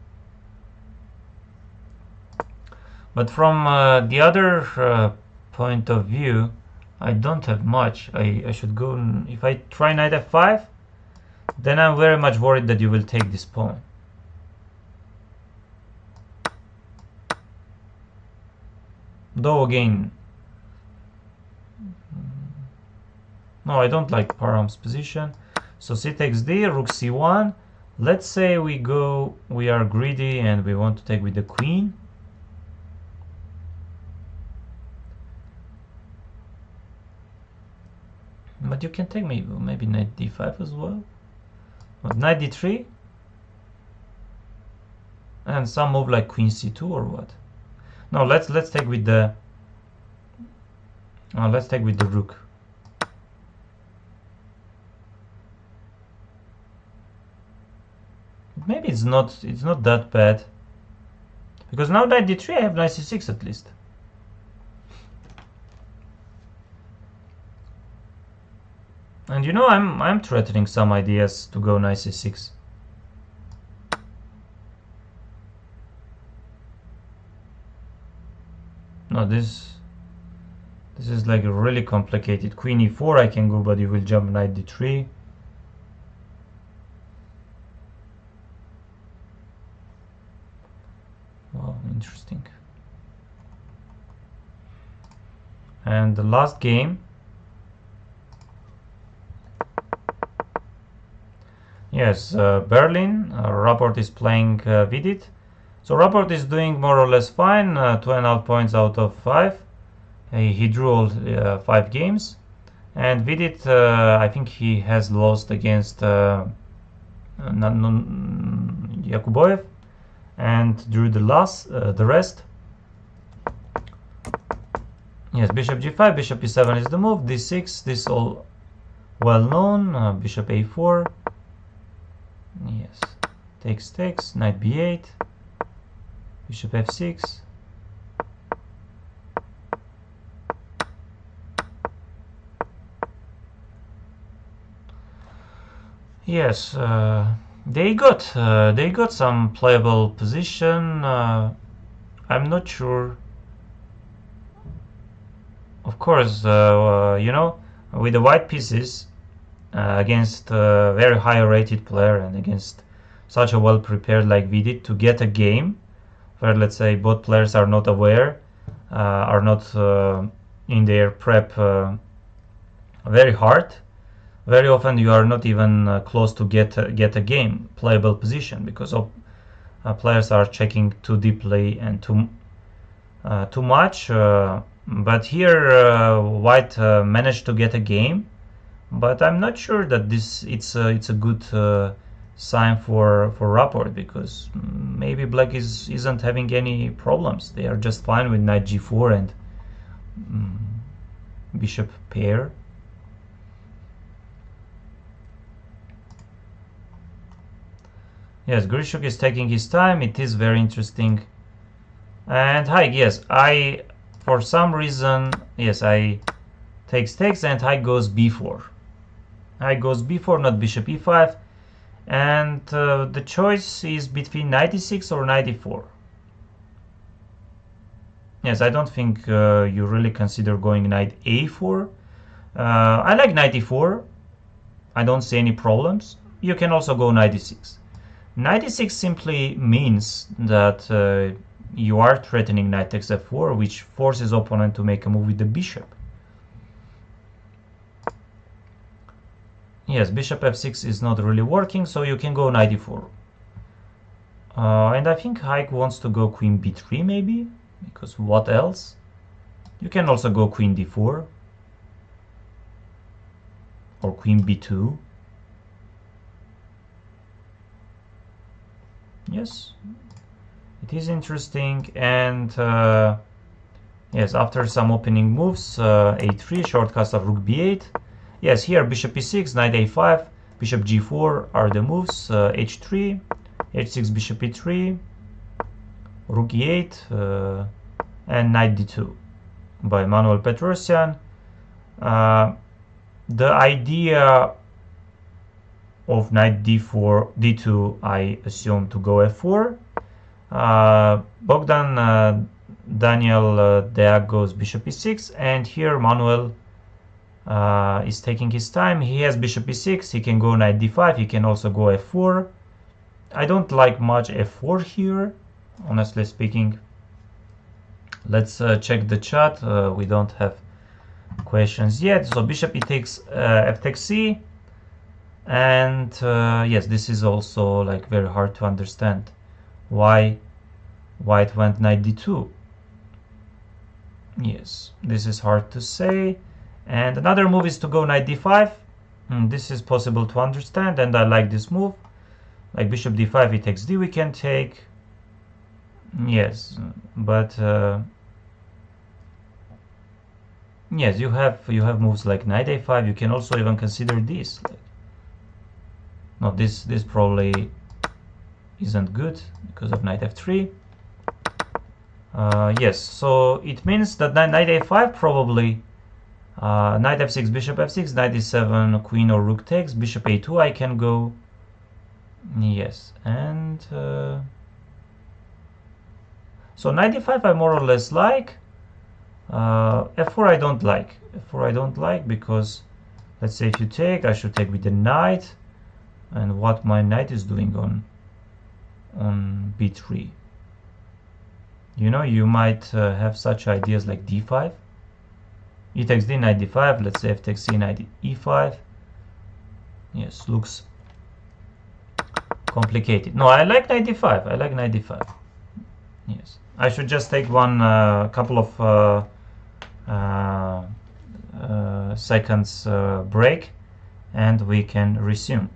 But from the other point of view, I don't have much. I should go. If I try knight f5, then I'm very much worried that you will take this pawn. Though again, no, I don't like Parham's position. So c takes d, rook c1. Let's say we are greedy and we want to take with the queen. But you can take maybe knight d5 as well. But knight d3, and some move like queen c2 or what? No, let's take with the rook. Maybe it's not that bad, because now knight d3 I have knight c6 at least. And you know, I'm threatening some ideas to go knight c6. No, this is like a really complicated. Queen e4 I can go, but you will jump knight d3. interesting. And the last game. Yes, Berlin. Rapport is playing Vidit. So Rapport is doing more or less fine. 2.5 points out of 5. He drew all 5 games. And Vidit, I think he has lost against Yakuboyev and drew the rest. Yes, bishop g5, bishop e7 is the move, d6, this all well known, bishop a4, yes, takes, knight b8, bishop f6, yes, they got some playable position. I'm not sure. Of course, you know, with the white pieces against a very high rated player and against such a well prepared like Vidit, to get a game where, let's say, both players are not aware, are not in their prep very hard. Very often you are not even close to get a game playable position because of players are checking too deeply and too much. But here White managed to get a game, but I'm not sure that it's a good sign for Rapport, because maybe Black isn't having any problems. They are just fine with knight g4 and bishop pair. Yes, Grishuk is taking his time. It is very interesting. And Haig, yes, for some reason, yes, I takes, and Haig goes b4. Haig goes b4, not bishop e5. And the choice is between knight e6 or knight e4. Yes, I don't think you really consider going knight a4. I like knight e4. I don't see any problems. You can also go knight e6. Knight e6 simply means that you are threatening knight takes f4, which forces opponent to make a move with the bishop. Yes, bishop f6 is not really working, so you can go knight e4. And I think Haig wants to go queen b3 maybe, because what else? You can also go queen d4 or queen b2. Yes, it is interesting. And yes, after some opening moves, a3, short castle of rook b8. Yes, here bishop e6, knight a5, bishop g4 are the moves, h3, h6, bishop e3, rook e8, and knight d2 by Manuel Petrosian. The idea of knight d4, d2, I assume to go f4. Bogdan Daniel Deak goes bishop e6, and here Manuel is taking his time. He has bishop e6, he can go knight d5, he can also go f4. I don't like much f4 here, honestly speaking. Let's check the chat. We don't have questions yet. So bishop e takes f takes c. And yes, this is also like very hard to understand why White went knight d2. Yes, this is hard to say. And another move is to go knight d5. This is possible to understand, and I like this move. Like bishop d5, he takes d, we can take. Yes, but yes, you have moves like knight a5. You can also even consider this. No, this probably isn't good because of knight f3. Yes, so it means that knight a5 probably, knight f6, bishop f6, knight e7, queen or rook takes, bishop a2 I can go. Yes, and so knight e5 I more or less like. F4 I don't like. F4 I don't like because, let's say if you take, I should take with the knight. And what my knight is doing on b3. You know, you might have such ideas like d5, e takes d, knight d5, let's say f takes c, knight e5. Yes, looks complicated. No, I like knight d5. I like knight d5. Yes, I should just take one couple of seconds break, and we can resume.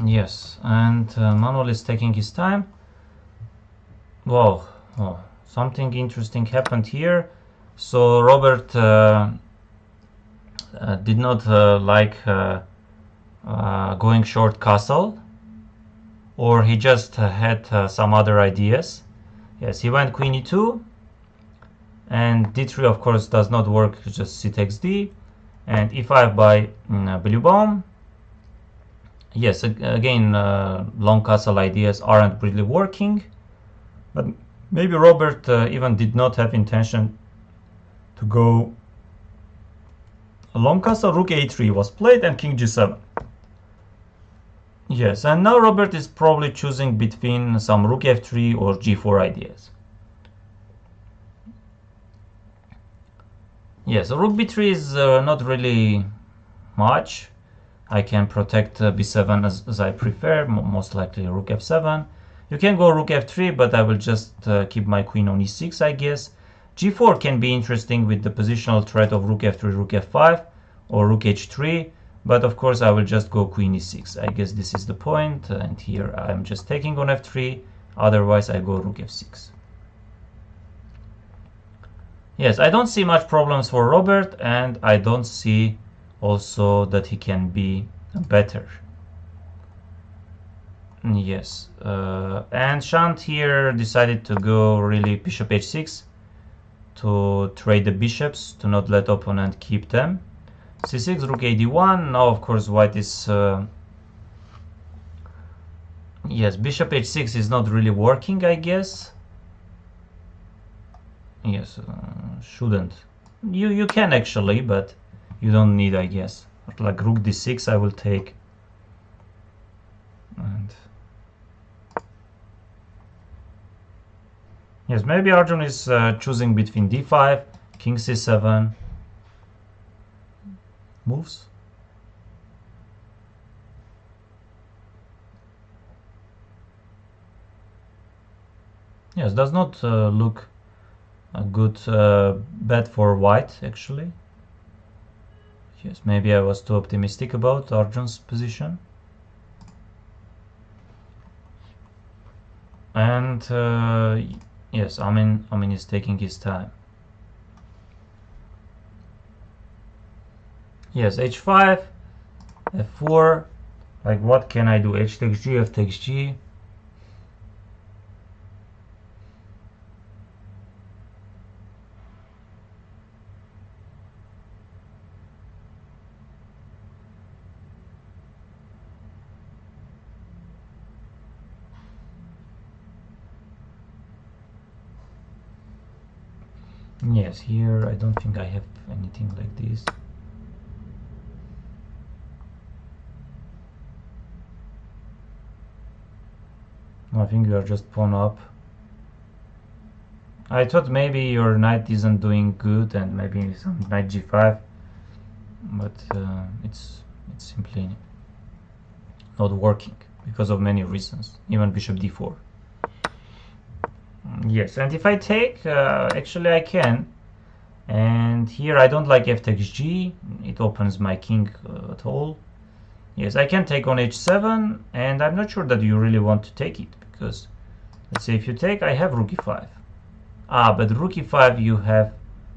Yes, and Manuel is taking his time. Wow, oh, something interesting happened here. So Robert did not like going short castle, or he just had some other ideas. Yes, he went queen e2, and d3 of course does not work, just c takes d, and e5 by Bluebaum. Yes, again, long castle ideas aren't really working, but maybe Robert even did not have intention to go a long castle. Rook a3 was played and king g7. Yes, and now Robert is probably choosing between some rook f3 or g4 ideas. Yes, rook b3 is not really much. I can protect b7 as I prefer, most likely rook f7. You can go rook f3, but I will just keep my queen on e6, I guess. g4 can be interesting with the positional threat of rook f3, rook f5, or rook h3, but of course I will just go queen e6. I guess this is the point, and here I'm just taking on f3, otherwise I go rook f6. Yes, I don't see much problems for Robert, and I don't see also that he can be better. Yes, and Shant here decided to go really bishop h6 to trade the bishops, to not let opponent keep them. c6, rook a d1. Now of course white is yes, bishop h6 is not really working, I guess. Yes, shouldn't. You can actually, but you don't need, I guess. Like rook d6 I will take. And yes, maybe Arjun is choosing between d5, king c7 moves. Yes, does not look a good bet for white actually. Yes, maybe I was too optimistic about Arjun's position. And yes, Amin is taking his time. Yes, h5, f4. Like, what can I do? H takes g, f takes g. Yes, here I don't think I have anything like this. I think you are just pawn up. I thought maybe your knight isn't doing good and maybe some knight g5, but it's simply not working because of many reasons, even bishop d4. Yes, and if I take, actually I can. And here I don't like f takes g, it opens my king at all. Yes, I can take on h7, and I'm not sure that you really want to take it, because let's say if you take, I have rook e5. Ah, but rook e5 you have,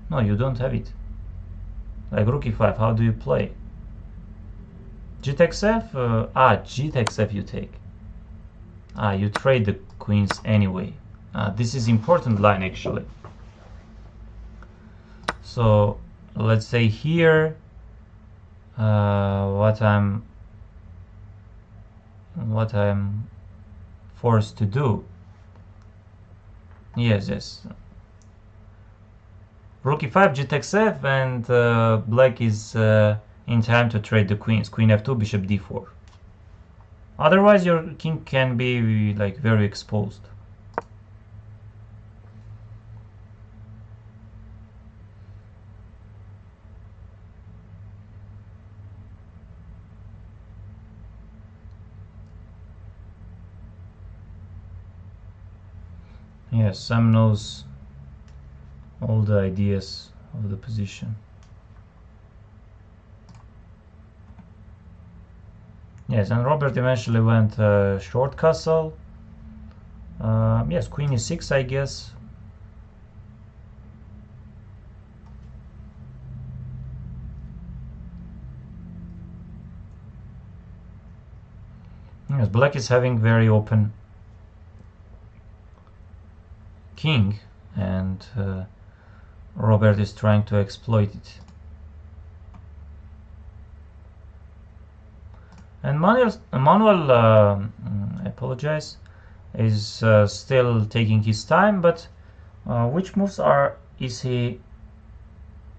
no, you don't have it. Like rook e5, how do you play? G takes f, g takes f you take. You trade the queens anyway. This is important line actually. So let's say here what I'm forced to do. Yes. Rook e5, g takes f, and black is in time to trade the queens. Queen f2, bishop d4. Otherwise your king can be like very exposed. Yes, Sam knows all the ideas of the position. Yes, and Robert eventually went short castle. Yes, queen e6, I guess. Yes, black is having very open king, and Robert is trying to exploit it. And Manuel, I apologize, is still taking his time, but which moves is he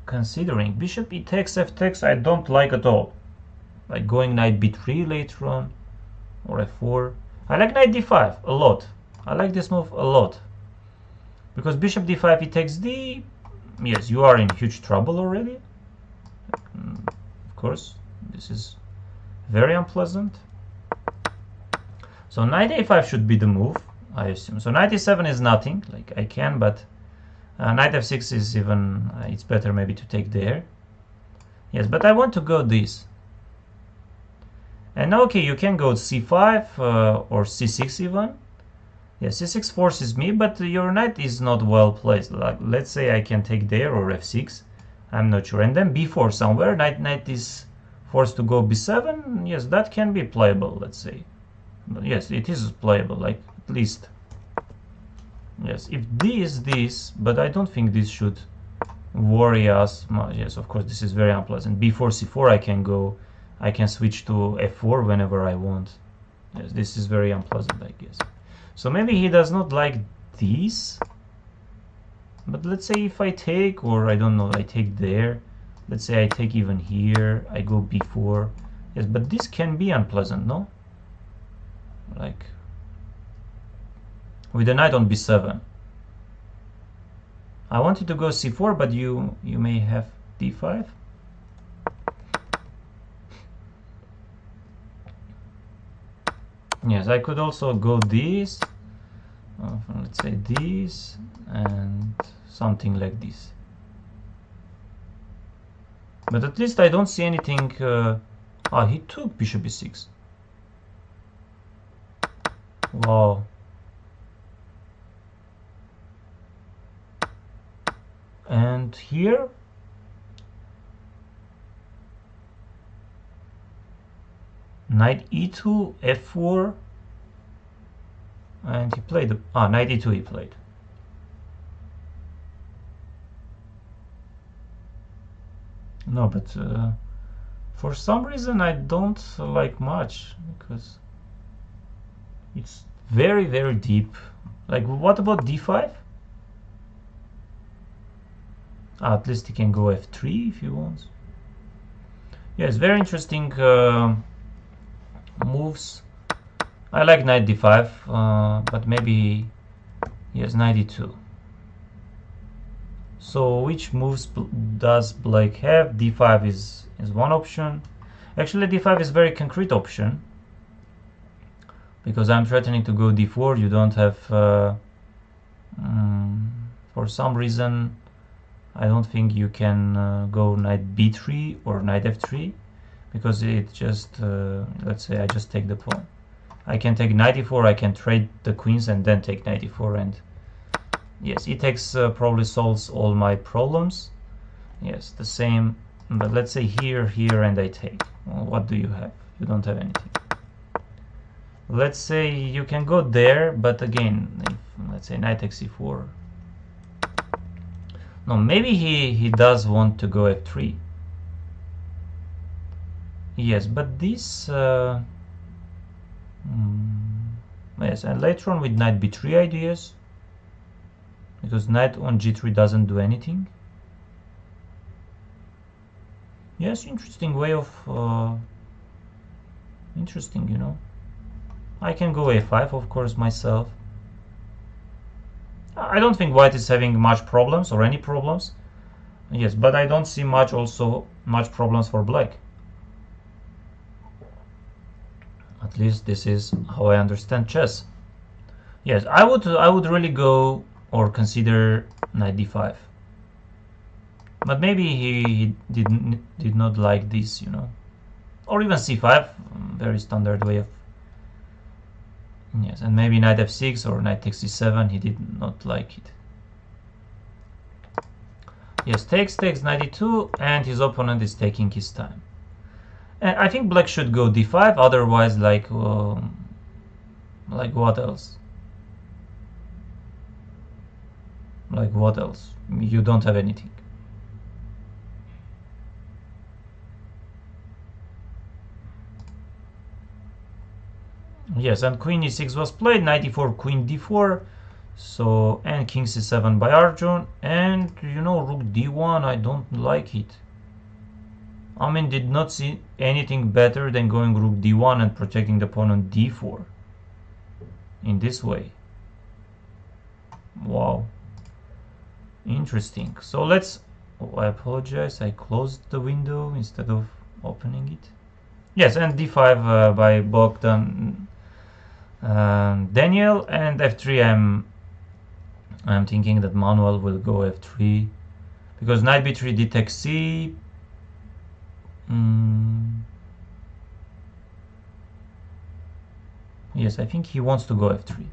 considering? Bishop e takes, f takes, I don't like at all. Like going knight b3 later on, or f4. I like knight d5 a lot. I like this move a lot. Because bishop d5, he takes d, yes, you are in huge trouble already. Of course, this is very unpleasant. So knight a5 should be the move, I assume. So knight e7 is nothing, like I can, but knight f6 is even, it's better maybe to take there. Yes, but I want to go this. And okay, you can go c5 or c6 even. Yeah, c6 forces me, but your knight is not well placed. Like, let's say I can take there or f6. I'm not sure. And then b4 somewhere. Knight is forced to go b7. Yes, that can be playable, let's say. But yes, it is playable, like at least. Yes, if d is this, but I don't think this should worry us much. Yes, of course, this is very unpleasant. b4, c4, I can switch to f4 whenever I want. Yes, this is very unpleasant, I guess. So maybe he does not like these. But let's say if I take, or I don't know, I take there. Let's say I take even here. I go b4. Yes, but this can be unpleasant, no? Like with the knight on b7. I wanted to go c4, but you may have d5. Yes, I could also go this, let's say this, and something like this. But at least I don't see anything. He took bishop e6. Wow. And here, knight e2, f4, and he played knight e2 he played. No, but for some reason I don't like much, because it's very, very deep. Like, what about d5? At least he can go f3 if he wants. Yeah, it's very interesting moves. I like knight d5, but maybe yes, knight e2. So which moves does black have? d5 is one option. Actually, d5 is very concrete option, because I'm threatening to go d4. You don't have for some reason I don't think you can go knight b3 or knight f3, because it just let's say I just take the pawn. I can take knight e4, I can trade the queens and then take knight e4, and yes, e6 probably solves all my problems. Yes, the same, but let's say here, and I take. Well, what do you have? You don't have anything. Let's say you can go there, but again, if, let's say knight takes e4. No, maybe he does want to go f3. Yes, but this yes, and later on with knight b3 ideas, because knight on g3 doesn't do anything. Yes, interesting way of interesting, you know. I can go a5, of course, myself. I don't think white is having much problems or any problems. Yes, but I don't see much problems for black. At least this is how I understand chess. Yes, I would really go or consider knight d5. But maybe he did not like this, you know. Or even c5, very standard way of. Yes, and maybe knight f6 or knight takes c7, he did not like it. Yes, takes knight e2, and his opponent is taking his time. And I think black should go d5, otherwise like what else? Like what else? You don't have anything. Yes, and queen e6 was played, knight e4, queen d4, so, and king c7 by Arjun, and you know, rook d1, I don't like it. I mean, did not see anything better than going rook d1 and protecting the pawn on d4 in this way. Wow, interesting. So let's, I apologize, I closed the window instead of opening it. Yes, and d5 by Bogdan Daniel, and f3 I'm thinking that Manuel will go f3, because knight b3 d takes c. Yes, I think he wants to go f3.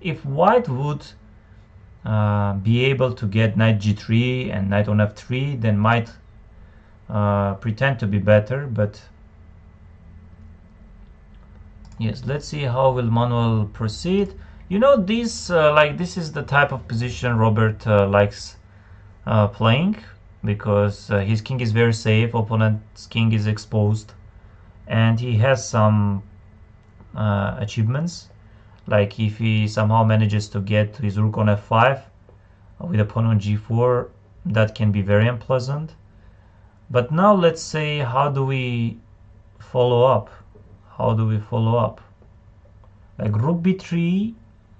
If white would be able to get knight g3 and knight on f3, then might pretend to be better, but yes, let's see how will Manuel proceed. You know, this like this is the type of position Robert likes playing, because his king is very safe, opponent's king is exposed, and he has some achievements, like if he somehow manages to get his rook on f5 with a pawn on g4, that can be very unpleasant. But now let's say, how do we follow up? How do we follow up? Like rook b3,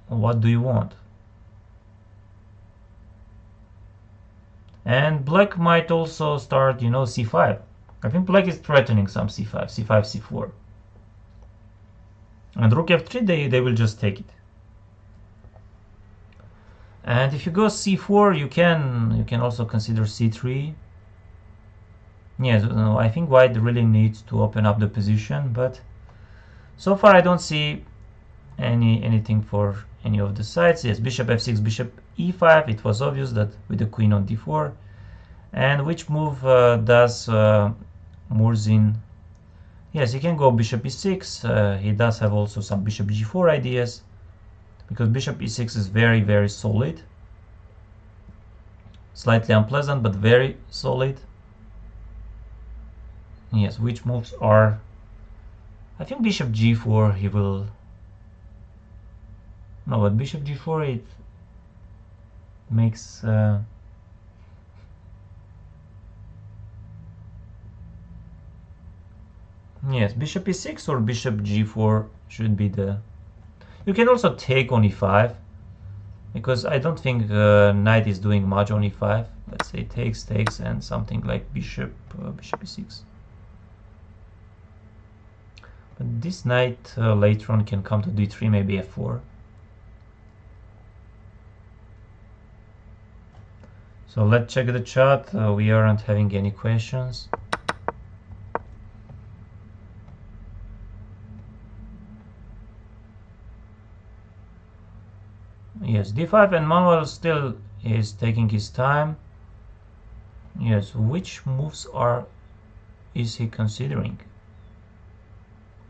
what do you want? And black might also start, c5. I think black is threatening some c5, c5, c4. And rook f3, they will just take it. And if you go c4, you can also consider c3. Yes, no, I think white really needs to open up the position, but so far I don't see anything for any of the sides. Yes, bishop f6, bishop e5. It was obvious that with the queen on d4. And which move does Murzin? Yes, he can go bishop e6. He does have also some bishop g4 ideas, because bishop e6 is very, very solid. Slightly unpleasant, but very solid. Yes, which moves are... I think bishop g4 he will... No, but bishop g4 it makes... Yes, bishop e6 or bishop g4 should be the... You can also take on e5, because I don't think knight is doing much on e5. Let's say takes, and something like bishop e6. But this knight later on can come to d3, maybe f4. So let's check the chat. We aren't having any questions. Yes, d5, and Manuel still is taking his time. Yes, which moves is he considering?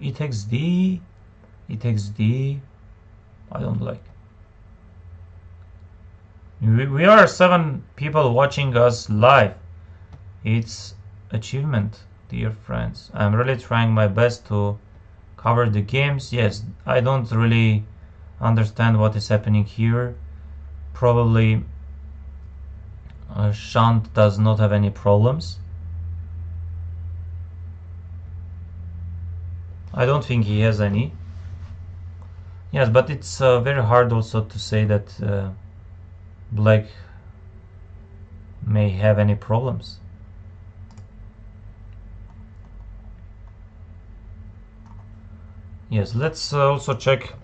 E takes d, e takes d. I don't like. We are 7 people watching us live. It's achievement, dear friends. I'm really trying my best to cover the games. Yes, I don't really understand what is happening here. Probably Shant does not have any problems. I don't think he has any. Yes, but it's very hard also to say that black may have any problems. Yes, let's also check.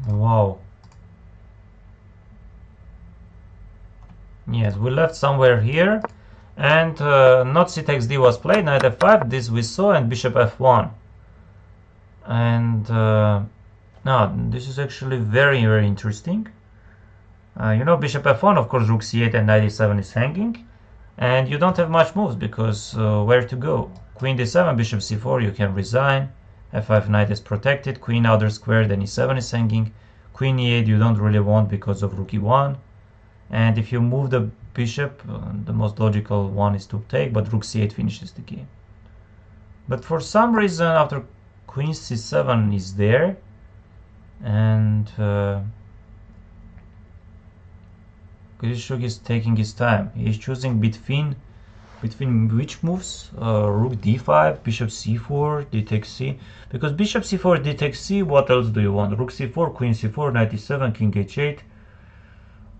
Wow. Yes, we left somewhere here, and not c takes d was played, knight f5, this we saw, and bishop f1. And now this is actually very, very interesting. Bishop f1, of course, rook c8 and knight e7 is hanging, and you don't have much moves, because where to go? Queen d7, bishop c4, you can resign. f5, knight is protected, queen outer square, then e7 is hanging. Queen e8 you don't really want because of rook e1. And if you move the bishop, the most logical one is to take, but rook c8 finishes the game. But for some reason, after queen c7 is there, and Grishuk is taking his time. He's choosing between which moves? Rook d5, bishop c4, d takes c. Because bishop c4, d takes c, what else do you want? Rook c4, queen c4, knight e7, king h8.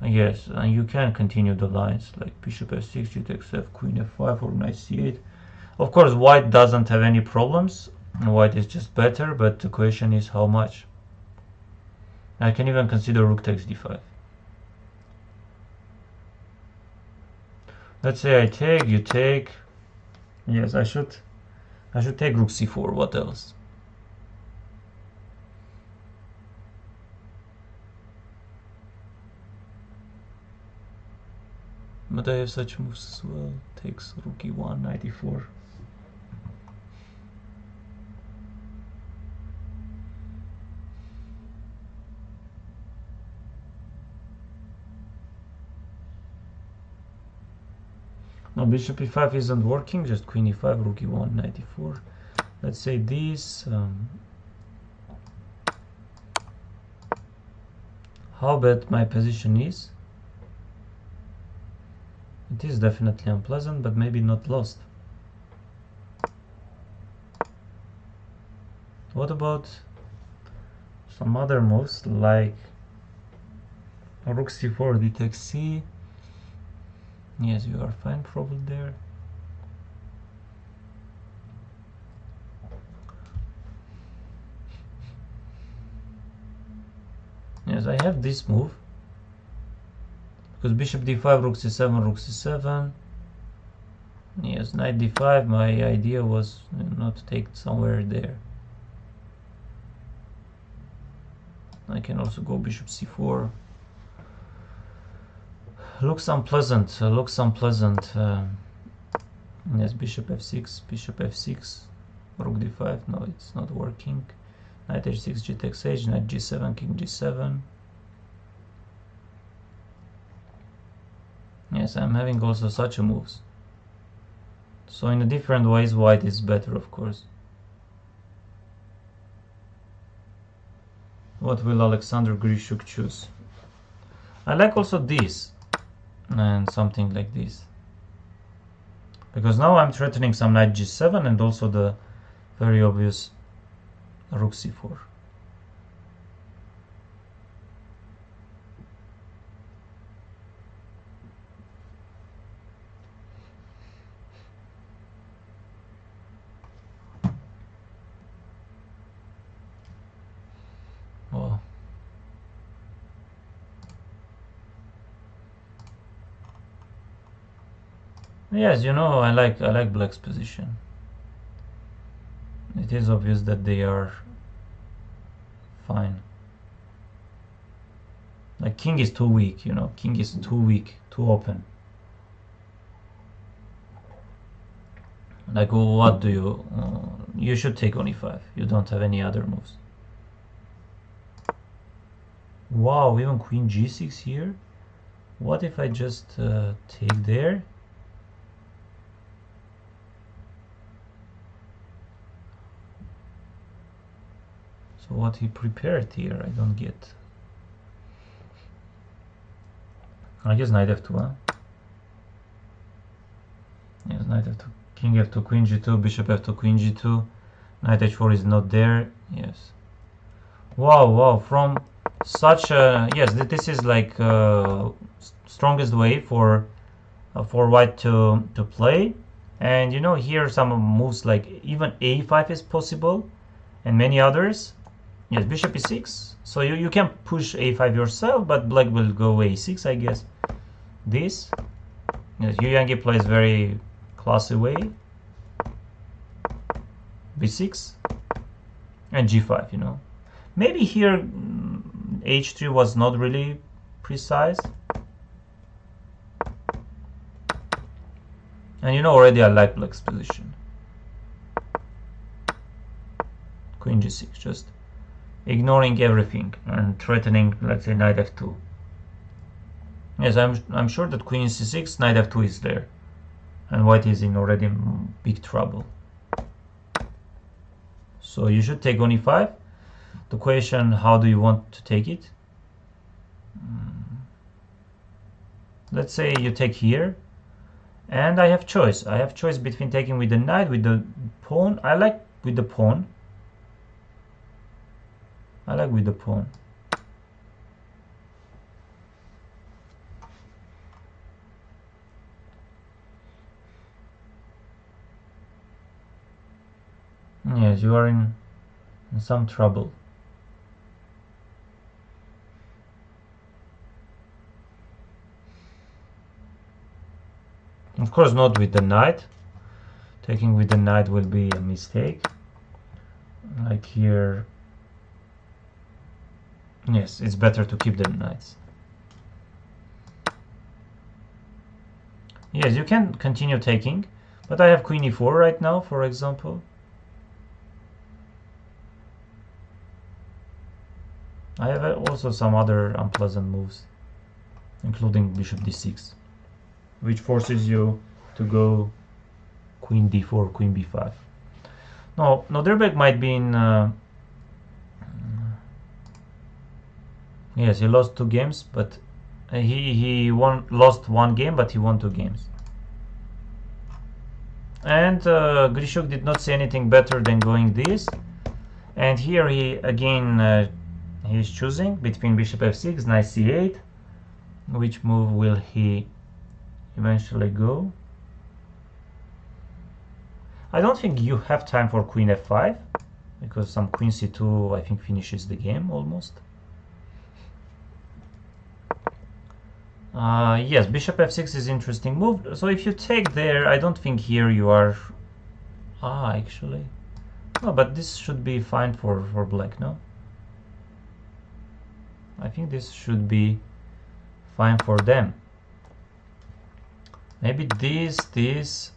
Yes, and you can continue the lines like bishop f6, g takes f, queen f5, or knight c8. Of course, white doesn't have any problems. White is just better, but the question is how much. I can even consider rook takes d5. Let's say I take, you take. Yes, I should take rook c4. What else? But I have such moves as well. Takes rook e1, knight e4. No, bishop e5 isn't working, just queen e5, rook e1, knight e4. Let's say this. How bad my position is? It is definitely unpleasant, but maybe not lost. What about some other moves like rook c4, d takes c? Yes, you are fine probably there. Yes, I have this move. Because bishop d5, rook c7, rook c7. Yes, knight d5, my idea was not to take somewhere there. I can also go bishop c4. Looks unpleasant, yes, bishop f6, rook d5, no, it's not working. Knight h6, g takes h, knight g7, king g7. Yes, I'm having also such a moves. So in a different ways, white is better, of course. What will Alexander Grishuk choose? I like also this and something like this. Because now I'm threatening some knight g7 and also the very obvious rook c4. Oh. Yes, you know, I like black's position. It is obvious that they are fine. Like king is too weak, you know, king is too weak, too open. Like, what do you... you should take on e5. You don't have any other moves. Wow, even queen g6 here? What if I just take there? So what he prepared here, I don't get. I guess knight f2, huh? Yes, knight f2, king f2, queen g2, bishop f2, queen g2. Knight h4 is not there. Yes. Wow, from such a... Yes, this is like strongest way for white to play. And you know, here some moves like even a5 is possible and many others. Yes, bishop e6. So you can push a5 yourself, but black will go a6, I guess. This. Yes, Yu Yangi plays very classy way. b6 and g5, you know. Maybe here h3 was not really precise. And you know, already I like black's position. Queen g6, just ignoring everything and threatening, let's say, knight f2. Yes, I'm sure that queen c6, knight f2 is there, and white is in already big trouble. So you should take on e5. The question, how do you want to take it? Let's say you take here, and I have choice. I have choice between taking with the knight, with the pawn. I like with the pawn. Yes, you are in some trouble. Of course, not with the knight. Taking with the knight will be a mistake. Like here. Yes, it's better to keep the knights. Yes, you can continue taking, but I have queen e4 right now, for example. I have also some other unpleasant moves, including bishop d6, which forces you to go queen d4, queen b5. No, Norderbeck might be in. Yes, he lost 2 games, but he lost 1 game, but he won 2 games. And Grishuk did not say anything better than going this. And here he again he's choosing between bishop f6, knight c8. Which move will he eventually go? I don't think you have time for queen f5, because some queen c2 I think finishes the game almost. Yes, bishop f6 is interesting move. So if you take there, I don't think here you are. Actually, no, but this should be fine for black. No, I think this should be fine for them. Maybe this.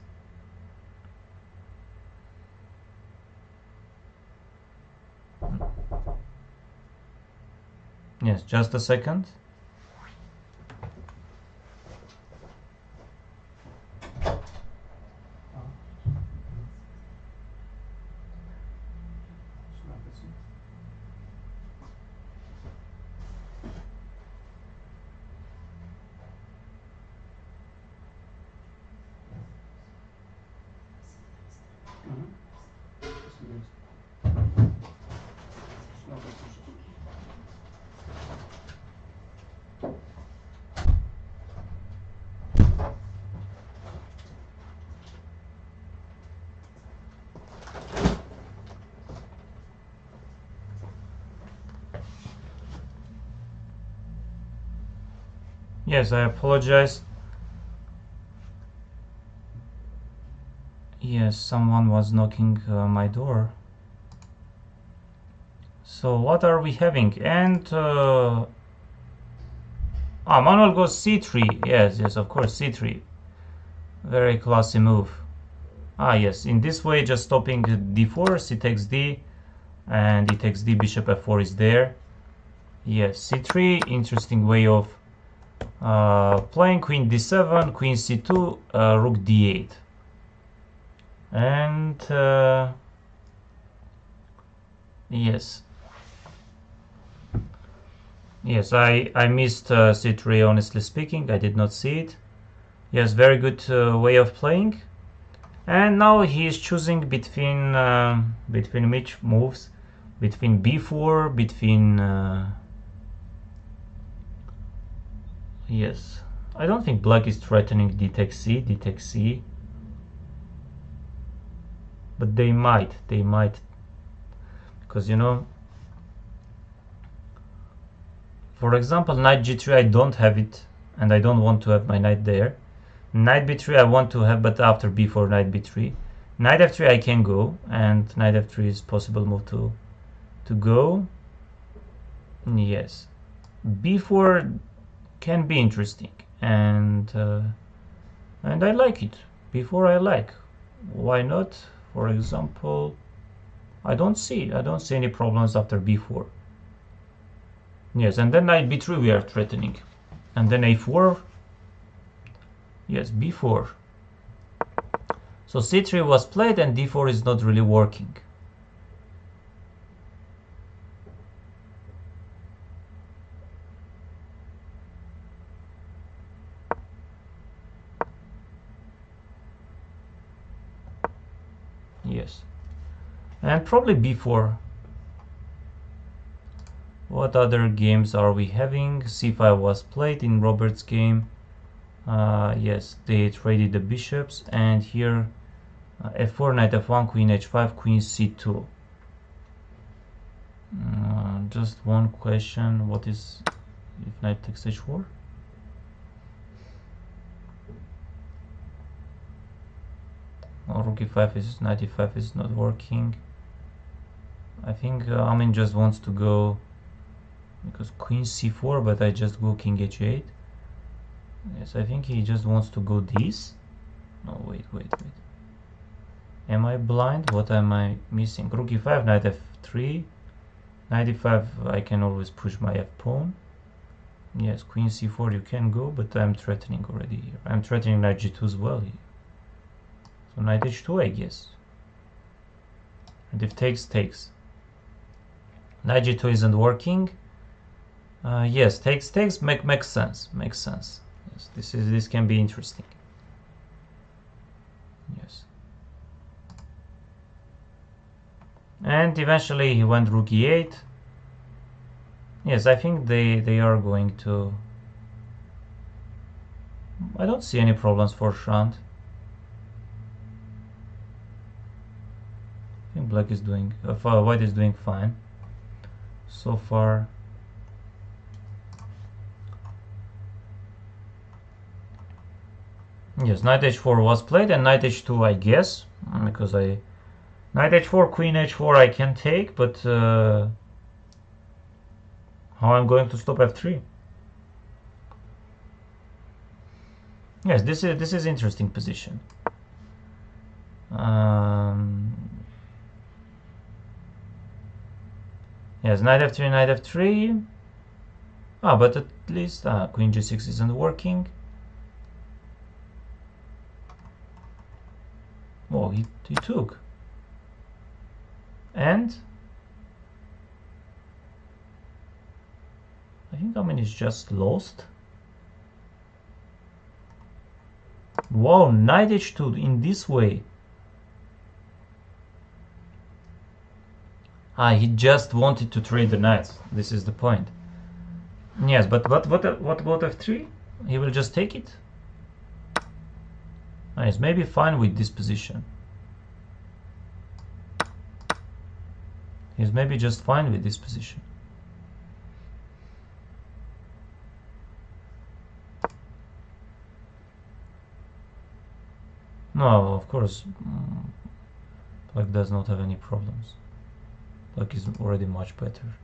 Yes, just a second. Yes, I apologize. Yes, someone was knocking my door. So what are we having? And Manuel goes c3. Yes, of course, c3. Very classy move. Yes, in this way, just stopping d4, c takes d, and e takes d, bishop f4 is there. Yes, c3, interesting way of playing. Queen d7, queen c2, rook d8. And yes, I missed c3, honestly speaking. I did not see it. Yes, very good way of playing. And now he is choosing between which moves, between b4, between yes, I don't think black is threatening d takes c, but they might, because you know, for example, knight g3, I don't have it, and I don't want to have my knight there. Knight b3 I want to have, but after b4, knight b3. Knight f3 I can go, and knight f3 is possible move to go. Yes, b4 can be interesting, and I like it. b4 I like. Why not? For example, I don't see any problems after b4. Yes, and then knight b3 we are threatening, and then a4. Yes, b4. So c3 was played, and d4 is not really working. Yes, and probably b4. What other games are we having? c5 was played in Robert's game. Yes, they traded the bishops, and here f4, knight f1, queen h5, queen c2. Just one question: what is if knight takes h4? Rook e5 is, knight e5 is not working. I think Amin just wants to go because queen c4, but I just go king h8. Yes, I think he just wants to go this. No, wait. Am I blind? What am I missing? Rook e5, knight f3. Knight e5, I can always push my f pawn. Yes, queen c4 you can go, but I'm threatening already here. I'm threatening knight g2 as well here. So knight h2, I guess. And if takes, takes. Knight g2 isn't working. Yes, takes makes sense. Makes sense. Yes, this can be interesting. Yes. And eventually he went rook e8. Yes, I think they are going to. I don't see any problems for Shrant. I think black is doing. White is doing fine so far. Yes, knight h4 was played, and knight h2, I guess, because knight h4, queen h4 I can take, but how I'm going to stop f3? Yes, this is interesting position. Yes, knight f3, knight f3. But at least queen g6 isn't working. Oh, he took. And I think Amin is just lost. Wow, knight h2 in this way. He just wanted to trade the knights. This is the point. Yes, but what about f3? He will just take it. He's maybe fine with this position. He's maybe just fine with this position. No, of course, black does not have any problems. Black is already much better.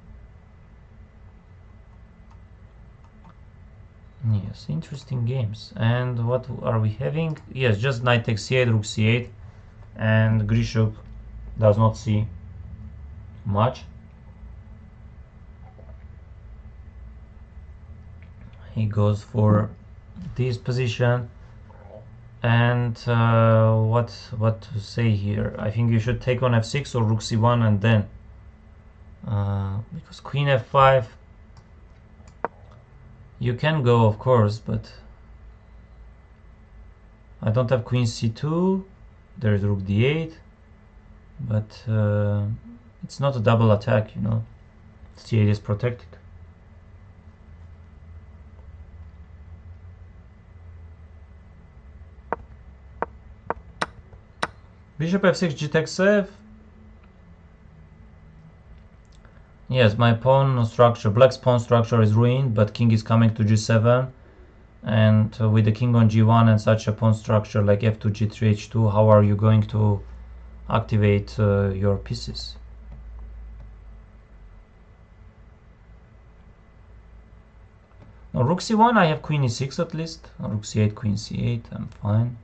Yes, interesting games. And what are we having? Yes, just knight takes c8, rook c8, and Grishuk does not see much. He goes for this position, and what to say here? I think you should take on f6 or rook c1, and then because queen f5. You can go, of course, but I don't have queen c2. There is rook d8, but it's not a double attack, you know. c8 is protected. Bishop f6, g takes f. Yes, my pawn structure, black's pawn structure is ruined, but king is coming to g7, and with the king on g1 and such a pawn structure like f2, g3, h2, how are you going to activate your pieces? Now rook c1, I have queen e6 at least. Rook c8, queen c8, I'm fine.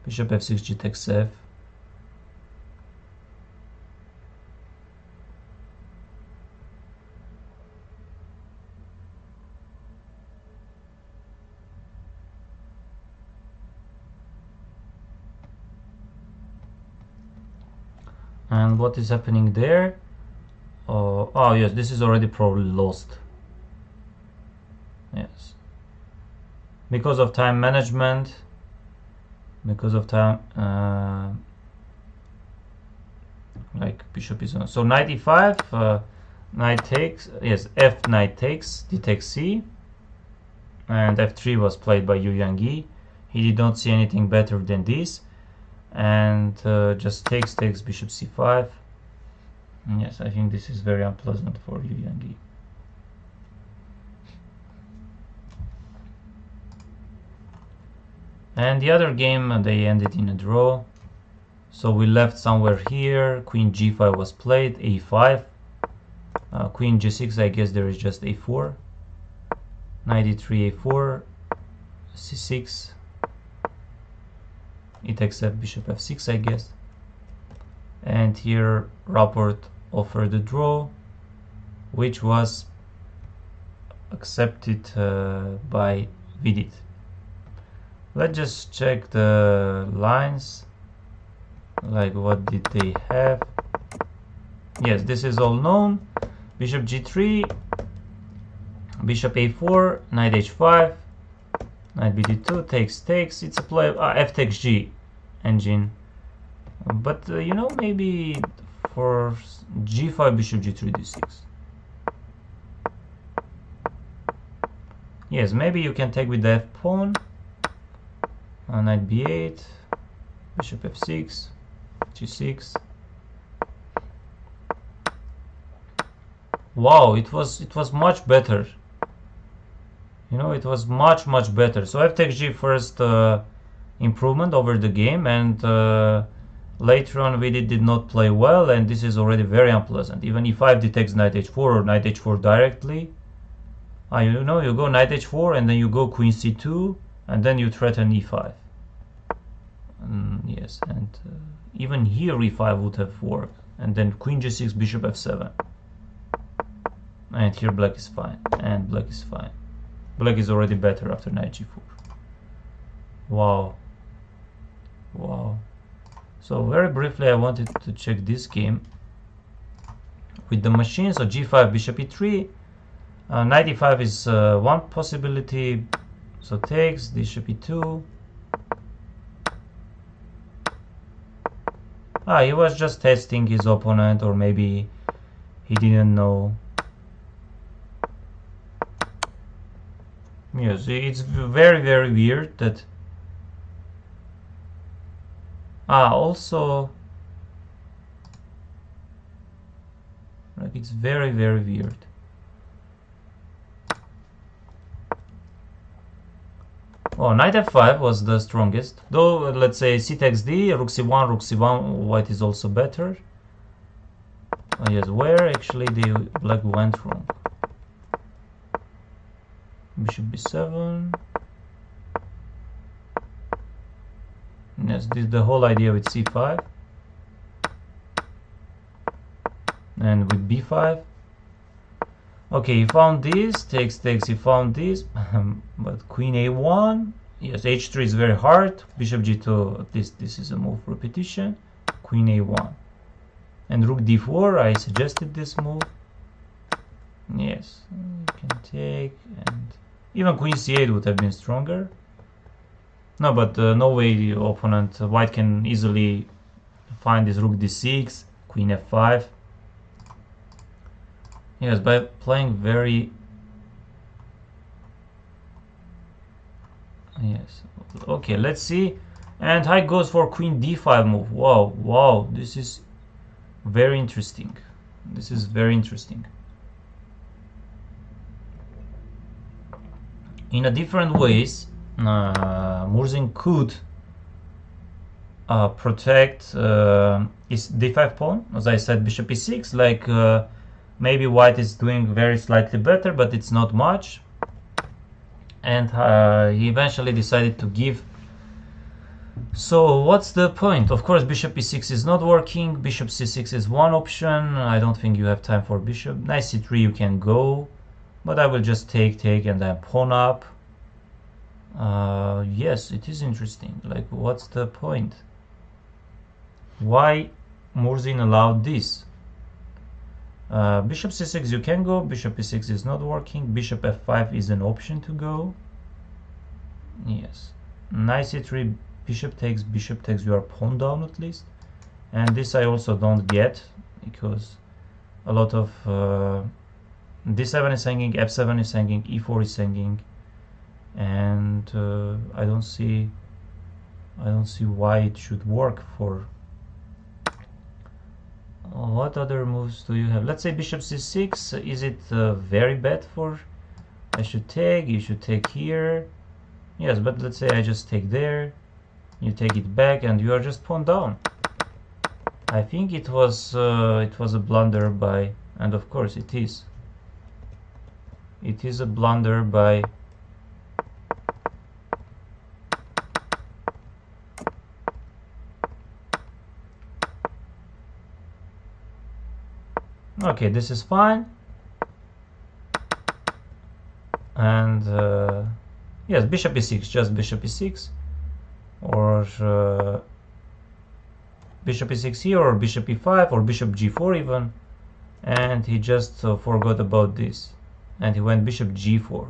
Bishop f6, g takes f. And what is happening there? Oh yes, this is already probably lost. Yes, because of time management, because of time, like bishop is on. So knight e5, knight takes. Yes, f knight takes, d takes c, and f3 was played by Yu Yang. He did not see anything better than this. And just takes bishop c5. Yes, I think this is very unpleasant for Yu Yang. And the other game, they ended in a draw. So we left somewhere here. Queen g5 was played, a5. Queen g6, I guess there is just a4. Knight e3, a4, c6. It takes f, bishop f6, I guess. And here Rapport offered a draw, which was accepted by Vidit. Let's just check the lines. Like, what did they have? Yes, this is all known. Bishop g3, bishop a4, knight h5, knight bd2, takes. It's a play. F takes g engine. But you know, maybe for g5, bishop g3, d6. Yes, maybe you can take with the f pawn. Knight b8, bishop f6, g6. Wow, it was much better. You know, it was much better. So f takes g first improvement over the game, and later on we did not play well, and this is already very unpleasant. Even e5 detects knight h4 or knight h4 directly. You know, you go knight h4 and then you go queen c2 and then you threaten e5. Yes, and even here e5 would have worked, and then queen g6, bishop f7, and here black is fine, and black is fine. Black is already better after knight g4. Wow. So very briefly I wanted to check this game with the machine. So g5, bishop e3, knight e5 is one possibility, so takes, bishop e2. He was just testing his opponent, or maybe he didn't know. Yes, it's very weird that also, like, it's very weird. Oh, knight f5 was the strongest, though. Let's say c takes d, rook c1, white is also better. Yes, where actually the black went wrong? Bishop b7. Yes, this is the whole idea with c5 and with b5. Okay, he found this, takes, he found this, but queen a1, yes, h3 is very hard, bishop g2, at least this is a move repetition, queen a1, and rook d4, I suggested this move, yes, you can take, and even queen c8 would have been stronger. No, but no way the opponent, white can easily find this rook d6, queen f5. Yes, by playing very... Yes, okay, let's see. And High goes for queen d5 move. Wow, this is very interesting. This is very interesting. In a different ways, Murzin could protect his d5 pawn. As I said, bishop e6, like maybe white is doing very slightly better, but it's not much. And he eventually decided to give. So what's the point? Of course, bishop e6 is not working. Bishop c6 is one option. I don't think you have time for bishop. Knight c3 you can go, but I will just take and then pawn up. Yes, it is interesting. Like, what's the point? Why Murzin allowed this? Bishop c6 you can go, bishop e6 is not working, bishop f5 is an option to go. Yes, knight c3, bishop takes, you are pawn down at least. And this I also don't get, because a lot of d7 is hanging, f7 is hanging, e4 is hanging, and I don't see why it should work for. What other moves do you have? Let's say bishop c6. Is it very bad for... I should take, you should take here. Yes, but let's say I just take there. You take it back and you are just pawn down. I think it was a blunder by... And of course it is. It is a blunder by... Okay, this is fine. And yes, bishop e6, just bishop e6. Or bishop e6 here, or bishop e5, or bishop g4 even, and he just forgot about this, and he went bishop g4.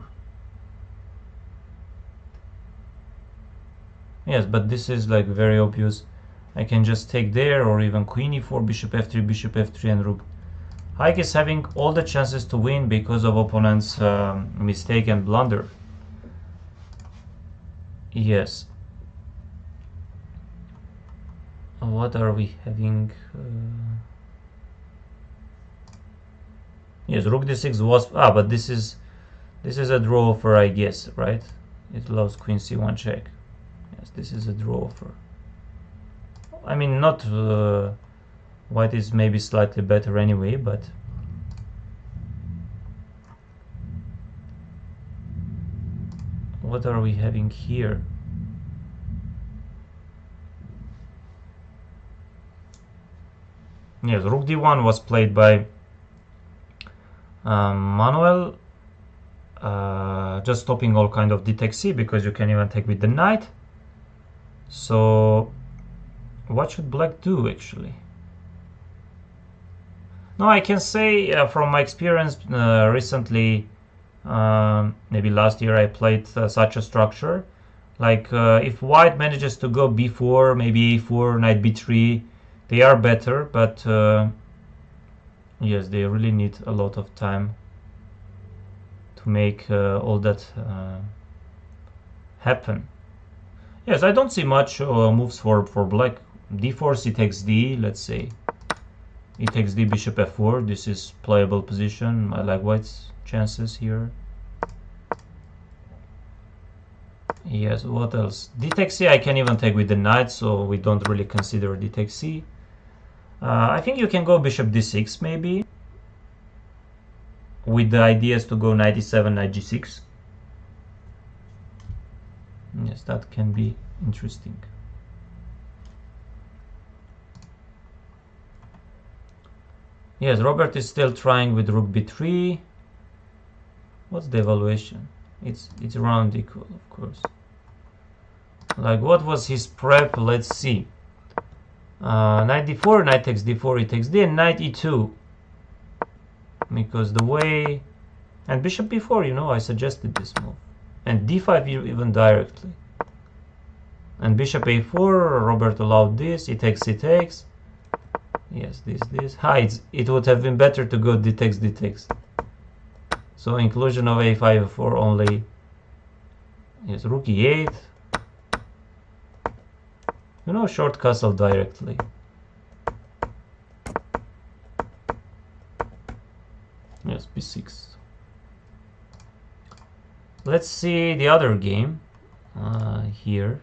Yes, but this is like very obvious. I can just take there, or even queen e4, bishop f3, and rook. Haik is having all the chances to win because of opponent's mistake and blunder. Yes. What are we having? Yes, rook d6 was but this is a draw offer, I guess, right? It allows queen c1 check. Yes, this is a draw offer. I mean, not white is maybe slightly better anyway, but what are we having here? Yes, rook d1 was played by Manuel, just stopping all kind of d-take c, because you can even take with the knight. So what should black do actually? No, I can say from my experience recently, maybe last year, I played such a structure. Like if white manages to go b4, maybe a4, knight b3, they are better, but yes, they really need a lot of time to make all that happen. Yes, I don't see much moves for black. d4, c takes d, let's say. E takes d, bishop f4. This is playable position. I like white's chances here. Yes, what else? D takes c I can even take with the knight, so we don't really consider d takes c. I think you can go bishop d6 maybe, with the ideas to go knight e7, knight g6. Yes, that can be interesting. Yes, Robert is still trying with rook b3. What's the evaluation? It's round equal, of course. Like, what was his prep? Let's see. Knight d4, knight takes d4, he takes d, and knight e2. Because the way... And bishop b4, you know, I suggested this move. And d5 even directly. And bishop a4, Robert allowed this, he takes, he takes. Yes, this. It would have been better to go d takes, d takes. So inclusion of a5, a4 only. Yes, rook e8. You know, short castle directly. Yes, b6. Let's see the other game here.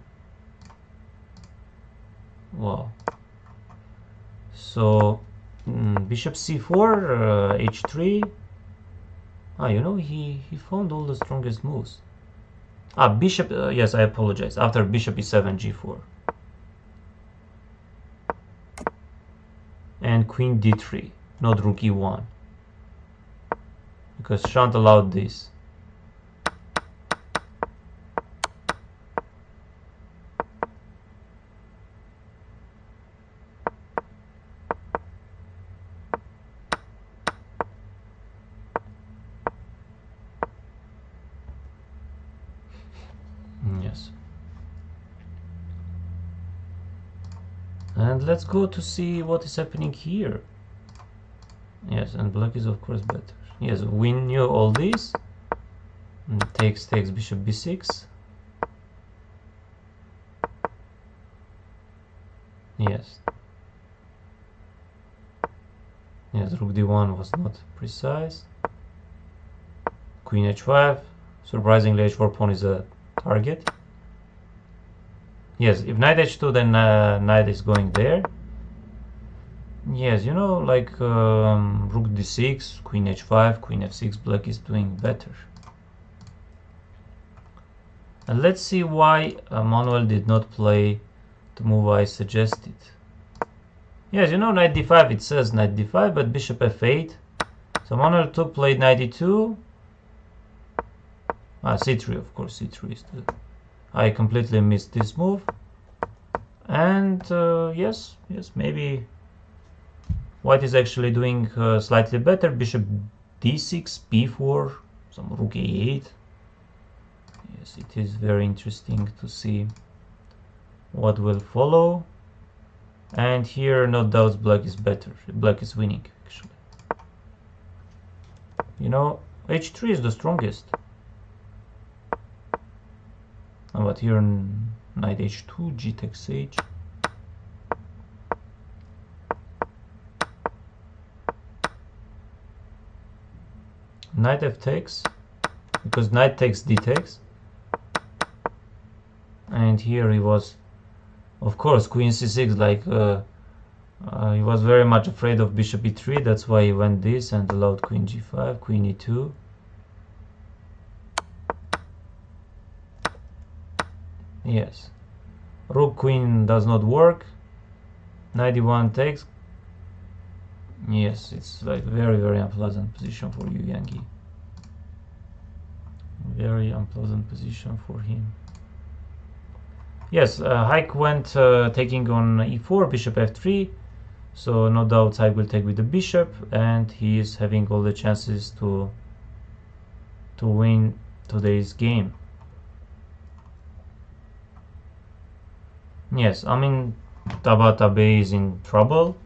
Wow. So bishop c4, h3. You know, he found all the strongest moves. Bishop, yes, I apologize. After bishop e7, g4. And queen d3, not rook e1. Because Shant allowed this. Yes. And let's go to see what is happening here. Yes, and black is of course better. Yes, we knew all this. Takes bishop b6. Yes. Yes, rook d1 was not precise. Queen h5. Surprisingly, h4 pawn is a target. Yes, if knight h2, then knight is going there. Yes, you know, like rook d6, queen h5, queen f6, black is doing better. And let's see why Manuel did not play the move I suggested. Yes, you know, knight d5, it says knight d5, but bishop f8. So Manuel played knight e2. c3, of course, c3 is the... I completely missed this move. And yes, maybe white is actually doing slightly better. Bishop d6, b4, some rook a8. Yes, it is very interesting to see what will follow. And here, no doubts, black is better. Black is winning, actually. You know, h3 is the strongest. But here, knight h2, g takes h. Knight f takes, because knight takes d takes. And here he was, of course, queen c6, like he was very much afraid of bishop e3, that's why he went this and allowed queen g5, queen e2. Yes, rook queen does not work. Knight e1 takes. Yes, it's like very unpleasant position for Yu Yangi. Very unpleasant position for him. Yes, Haik went taking on e4, bishop f3. So no doubt Haik will take with the bishop, and he is having all the chances to win today's game. Yes, I mean, Tabatabai is in trouble.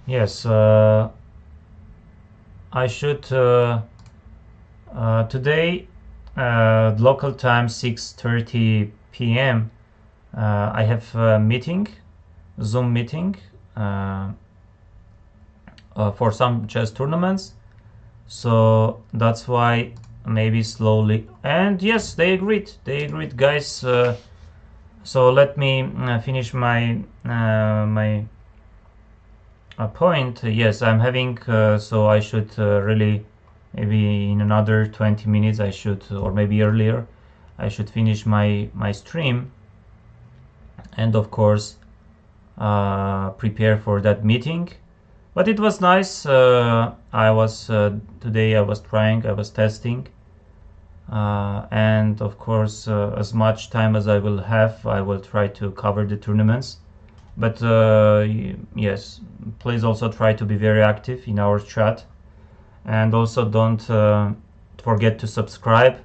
Yes, I should today local time 6:30 p.m. I have a meeting, Zoom meeting for some chess tournaments, so that's why maybe slowly. And yes, they agreed, guys. So let me finish my my point. Yes, I'm having so I should really maybe in another 20 minutes I should, or maybe earlier, I should finish my stream, and of course prepare for that meeting. But it was nice. I was today I was testing, and of course as much time as I will have, I will try to cover the tournaments. But yes, please also try to be very active in our chat, and also don't forget to subscribe.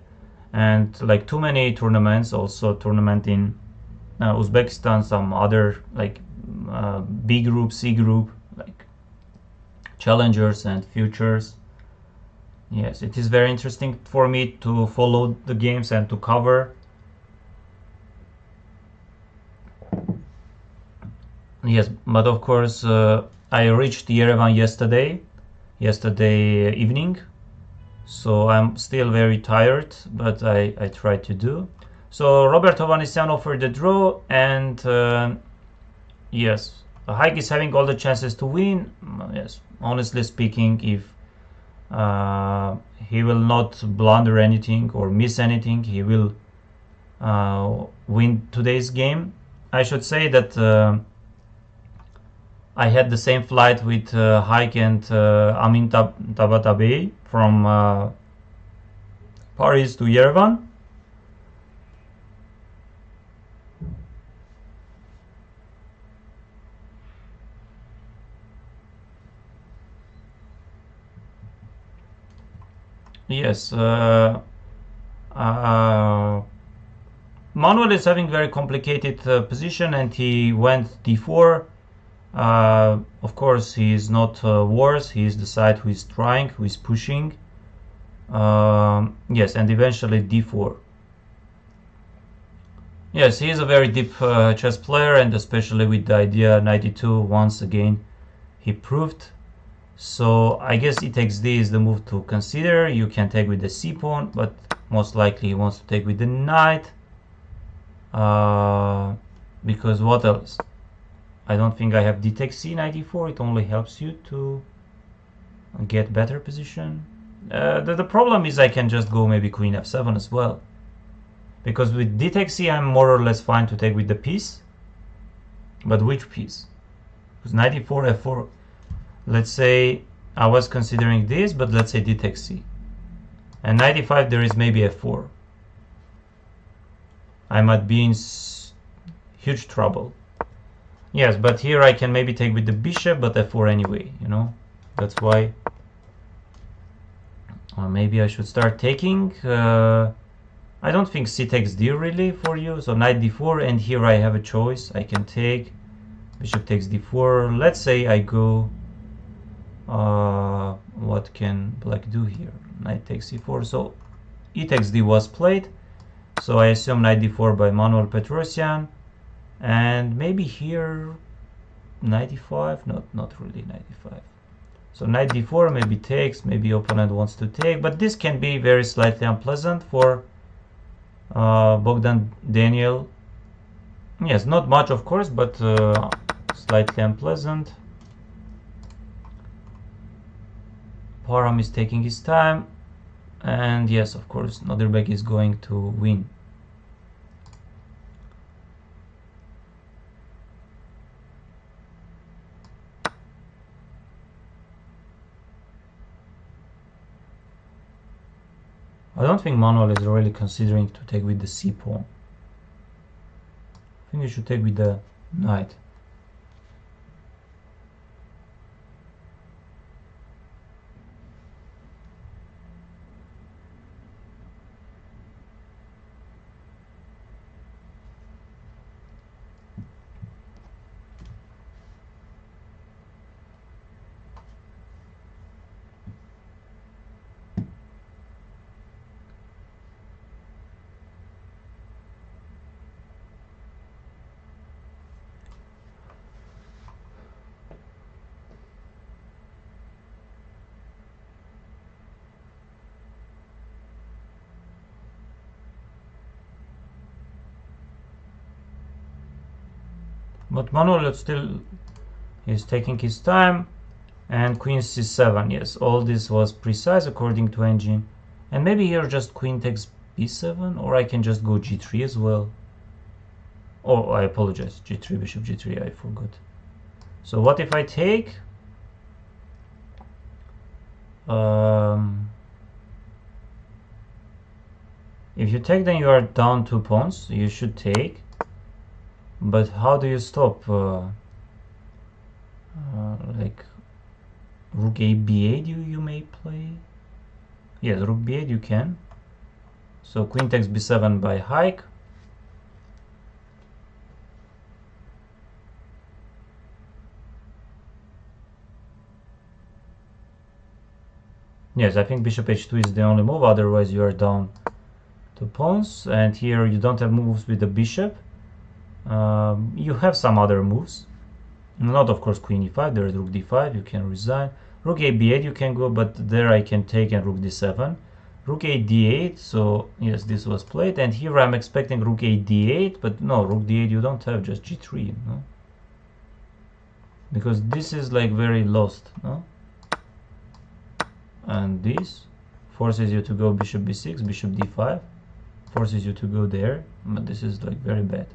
And like too many tournaments, also tournament in Uzbekistan, some other like B group, C group, like challengers and futures. Yes, it is very interesting for me to follow the games and to cover. Yes, but of course I reached Yerevan yesterday evening, so I'm still very tired, but I tried to do. So Robert Hovhannisyan offered the draw, and yes, Haik is having all the chances to win. Yes, honestly speaking, if he will not blunder anything or miss anything, he will win today's game. I should say that I had the same flight with Haik and Amin Tabatabai from Paris to Yerevan. Yes, Manuel is having very complicated position, and he went d4. Of course, he is not worse. He is the side who is trying, who is pushing. Yes, and eventually d4. Yes, he is a very deep chess player, and especially with the idea 92, once again, he proved. So I guess e takes d is the move to consider. You can take with the c pawn, but most likely he wants to take with the knight. Because what else? I don't think I have d takes c, knight e4. It only helps you to get better position. The problem is I can just go maybe queen f7 as well. Because with d takes c I'm more or less fine to take with the piece. But which piece? Because knight e4, f4, let's say I was considering this, but let's say d takes c. And knight e5 there is maybe f4. I might be in huge trouble. Yes, but here I can maybe take with the bishop, but f4 anyway, you know? That's why... Or maybe I should start taking... I don't think c takes d really for you, so knight d4, and here I have a choice. I can take bishop takes d4. Let's say I go... what can black do here? Knight takes e4, so e takes d was played. So I assume knight d4 by Manuel Petrosian. And maybe here knight e5, not really knight e5. So knight d4 maybe takes, maybe opponent wants to take, but this can be very slightly unpleasant for Bogdan Daniel. Yes, not much of course, but slightly unpleasant. Parham is taking his time, and yes, of course, Nodirbek is going to win. I don't think Manuel is really considering to take with the c pawn. I think he should take with the knight. But Manuel still is taking his time, and queen c7. Yes, all this was precise according to engine. And maybe here just queen takes b7, or I can just go g3 as well. Oh, I apologize, g3, bishop g3, I forgot. So what if I take? If you take, then you are down 2 pawns. You should take. But how do you stop? Like rook a b8 you may play. Yes, rook b8 you can. So queen takes b7 by hike. Yes, I think bishop h2 is the only move, otherwise you are down 2 pawns. And here you don't have moves with the bishop. You have some other moves, not of course queen e5, there is rook d5, you can resign. Rook a b8 you can go, but there I can take, and rook d7, rook a d8. So yes, this was played, and here I'm expecting rook a d8, but no, rook d8 you don't have, just g3, no? Because this is like very lost, no? And this forces you to go bishop b6, bishop d5, forces you to go there, but this is like very bad.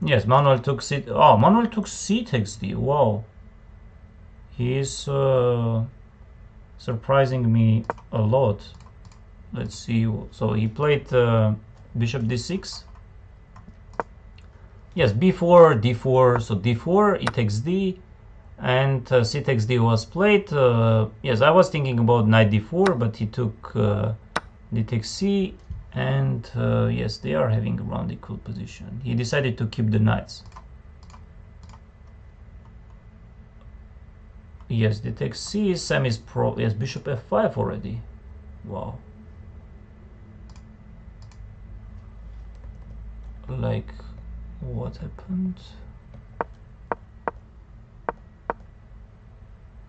Yes, Manuel took c. Oh, Manuel took c takes d. Wow, he is surprising me a lot. Let's see. So he played bishop d6. Yes, b4, d4. So d4, e takes d, and c takes d was played. Yes, I was thinking about knight d4, but he took d takes c. And yes, they are having around equal position. He decided to keep the knights. Yes, d takes c, Sam is pro. Yes, bishop f5 already. Wow. Like, what happened?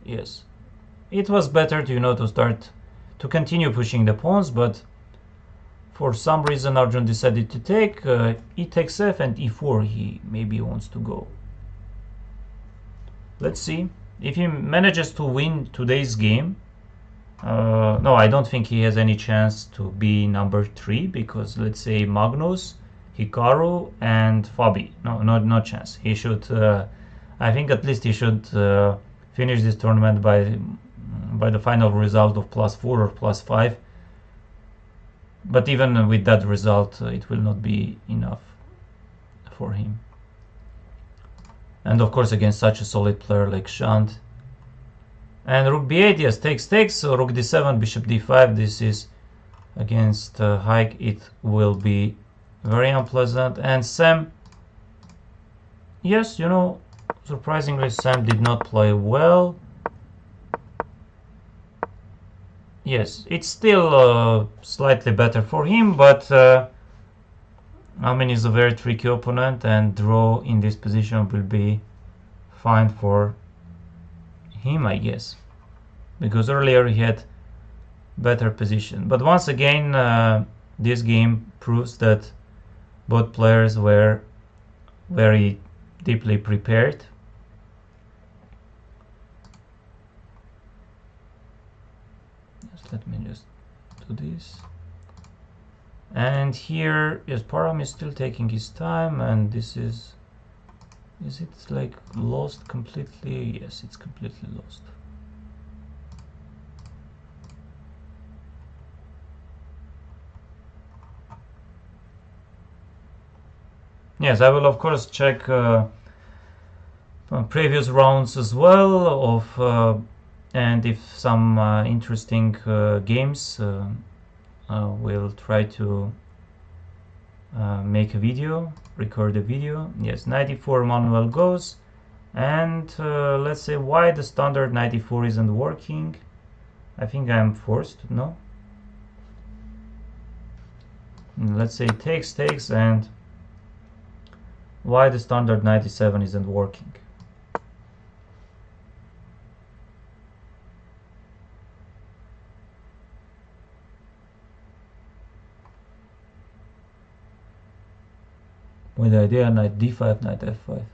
Yes, it was better to, to start to continue pushing the pawns, but for some reason Arjun decided to take e takes f and e4 he maybe wants to go. Let's see if he manages to win today's game. No, I don't think he has any chance to be number 3 because let's say Magnus, Hikaru and Fabi. No chance. He should I think at least he should finish this tournament by the final result of +4 or +5. But even with that result, it will not be enough for him. And of course, against such a solid player like Shant. And rook b8, yes, takes. So rook d7, bishop d5. This is against Haig. It will be very unpleasant. And Sam, yes, you know, surprisingly, Sam did not play well. Yes, it's still slightly better for him, but Amin is a very tricky opponent, and draw in this position will be fine for him, I guess, because earlier he had better position. But once again, this game proves that both players were very deeply prepared. Let me just do this. And here, yes, Param is still taking his time, and this is it like lost completely? Yes, it's completely lost. Yes, I will of course check previous rounds as well of and if some interesting games, we'll try to make a video, record a video. Yes, 94 Manuel goes, and let's say why the standard 94 isn't working. I think I'm forced, no? Let's say takes, and why the standard 97 isn't working. With the idea knight d5, knight f5.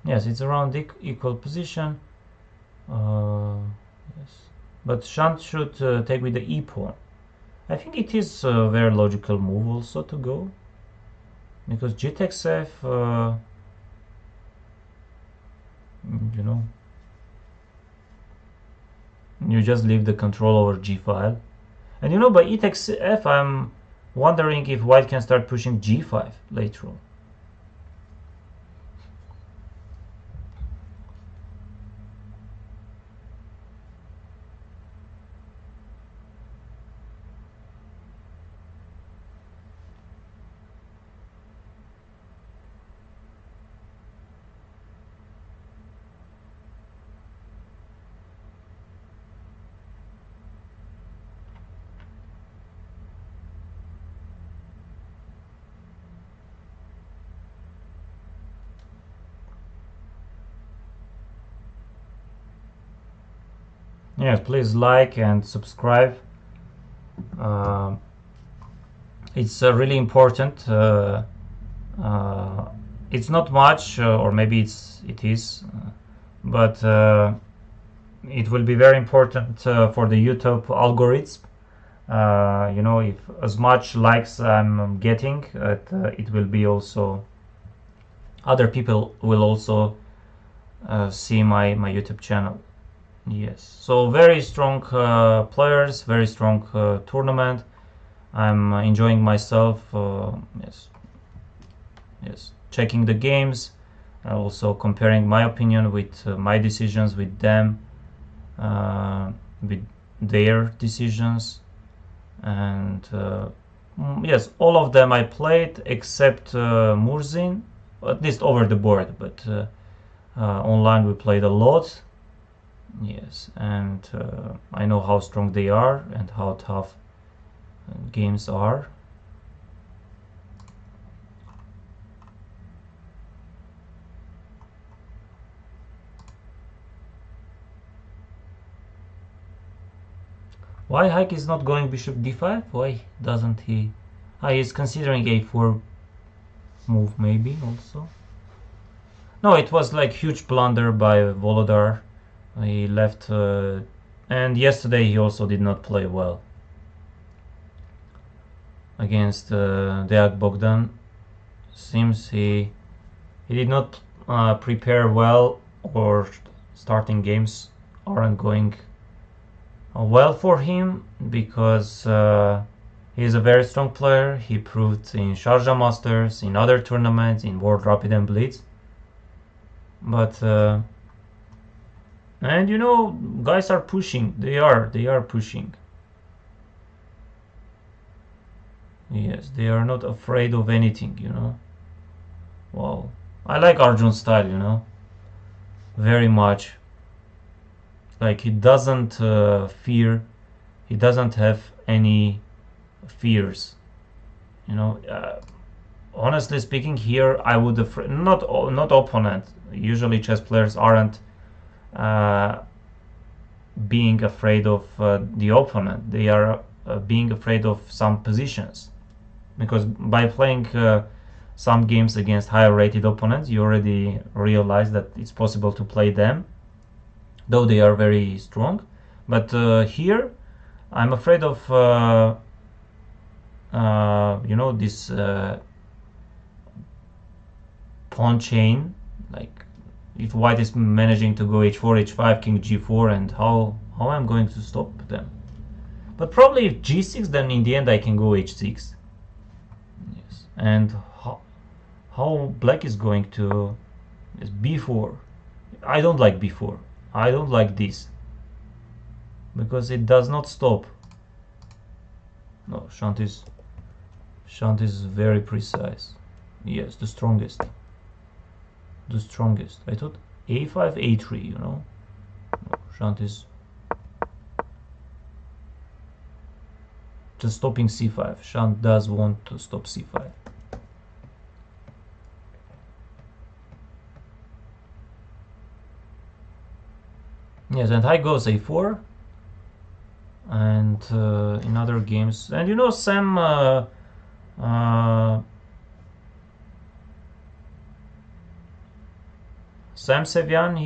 Yes, it's around equal position. Yes, but Shant should take with the e pawn. I think it is a very logical move also to go, because g takes f, you know, you just leave the control over g file, and you know, by e takes f, I'm wondering if white can start pushing g5 later on. Yes, please like and subscribe. It's really important. It's not much, or maybe it is, but it will be very important for the YouTube algorithm. You know, if as much likes I'm getting, it will be also other people will also see my YouTube channel. Yes, so very strong players, very strong tournament. I'm enjoying myself. Yes, checking the games, also comparing my opinion with my decisions with them, with their decisions, and yes, all of them I played except Murzin, at least over the board, but online we played a lot. Yes, and I know how strong they are and how tough games are. Why Hike is not going bishop d5? Why doesn't he? Ah, he's considering a4 move maybe also. No, it was like huge blunder by Volodar. He left, and yesterday he also did not play well against Deak Bogdan. Seems he did not prepare well, or starting games aren't going well for him, because he's a very strong player. He proved in Sharjah Masters, in other tournaments, in World Rapid and Blitz. But and you know, guys are pushing. They are pushing. Yes, they are not afraid of anything, you know. Wow, I like Arjun's style, you know, very much. Like, he doesn't fear. He doesn't have any fears, you know. Honestly speaking, here I would not opponent. Usually chess players aren't being afraid of the opponent. They are being afraid of some positions, because by playing some games against higher rated opponents, you already realize that it's possible to play them, though they are very strong. But here I'm afraid of you know, this pawn chain. Like, if white is managing to go h4, h5, king g4, and how I'm going to stop them. But probably if g6, then in the end I can go h6. Yes, and how black is going to is b4. I don't like b4. I don't like this, because it does not stop. No, Shant is very precise. Yes, the strongest. The strongest. I thought a5, a3, you know. No, Shant is just stopping c5. Shant does want to stop c5. Yes, and high goes a4. And in other games, and you know, Sam Sevian,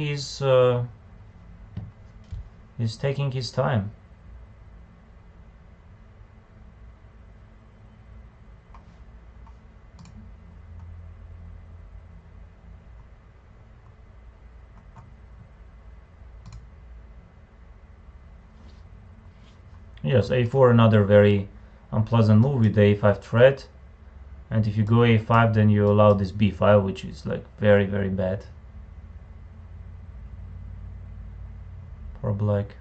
he's taking his time. Yes, a4, another very unpleasant move with the a5 threat. And if you go a5, then you allow this b5, which is like very, very bad for black.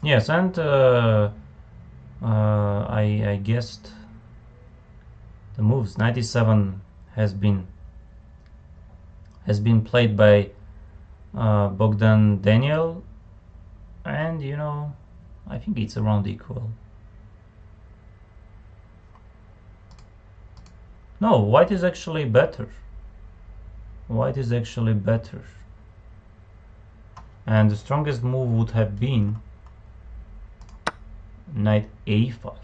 Yes, and I guessed the moves. 97 has been played by Bogdan Daniel, and you know, I think it's around equal. No, white is actually better. White is actually better. And the strongest move would have been knight a5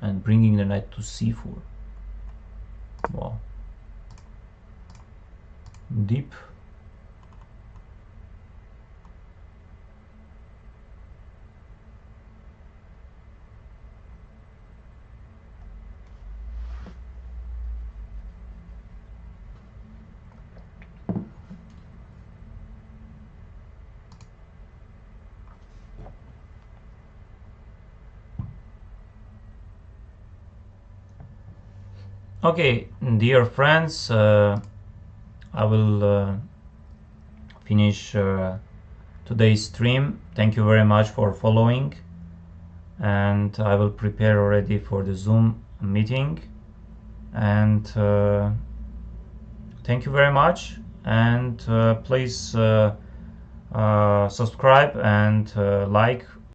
and bringing the knight to c4. Wow. Deep. Okay, dear friends, I will finish today's stream. Thank you very much for following, and I will prepare already for the Zoom meeting, and thank you very much, and please subscribe and like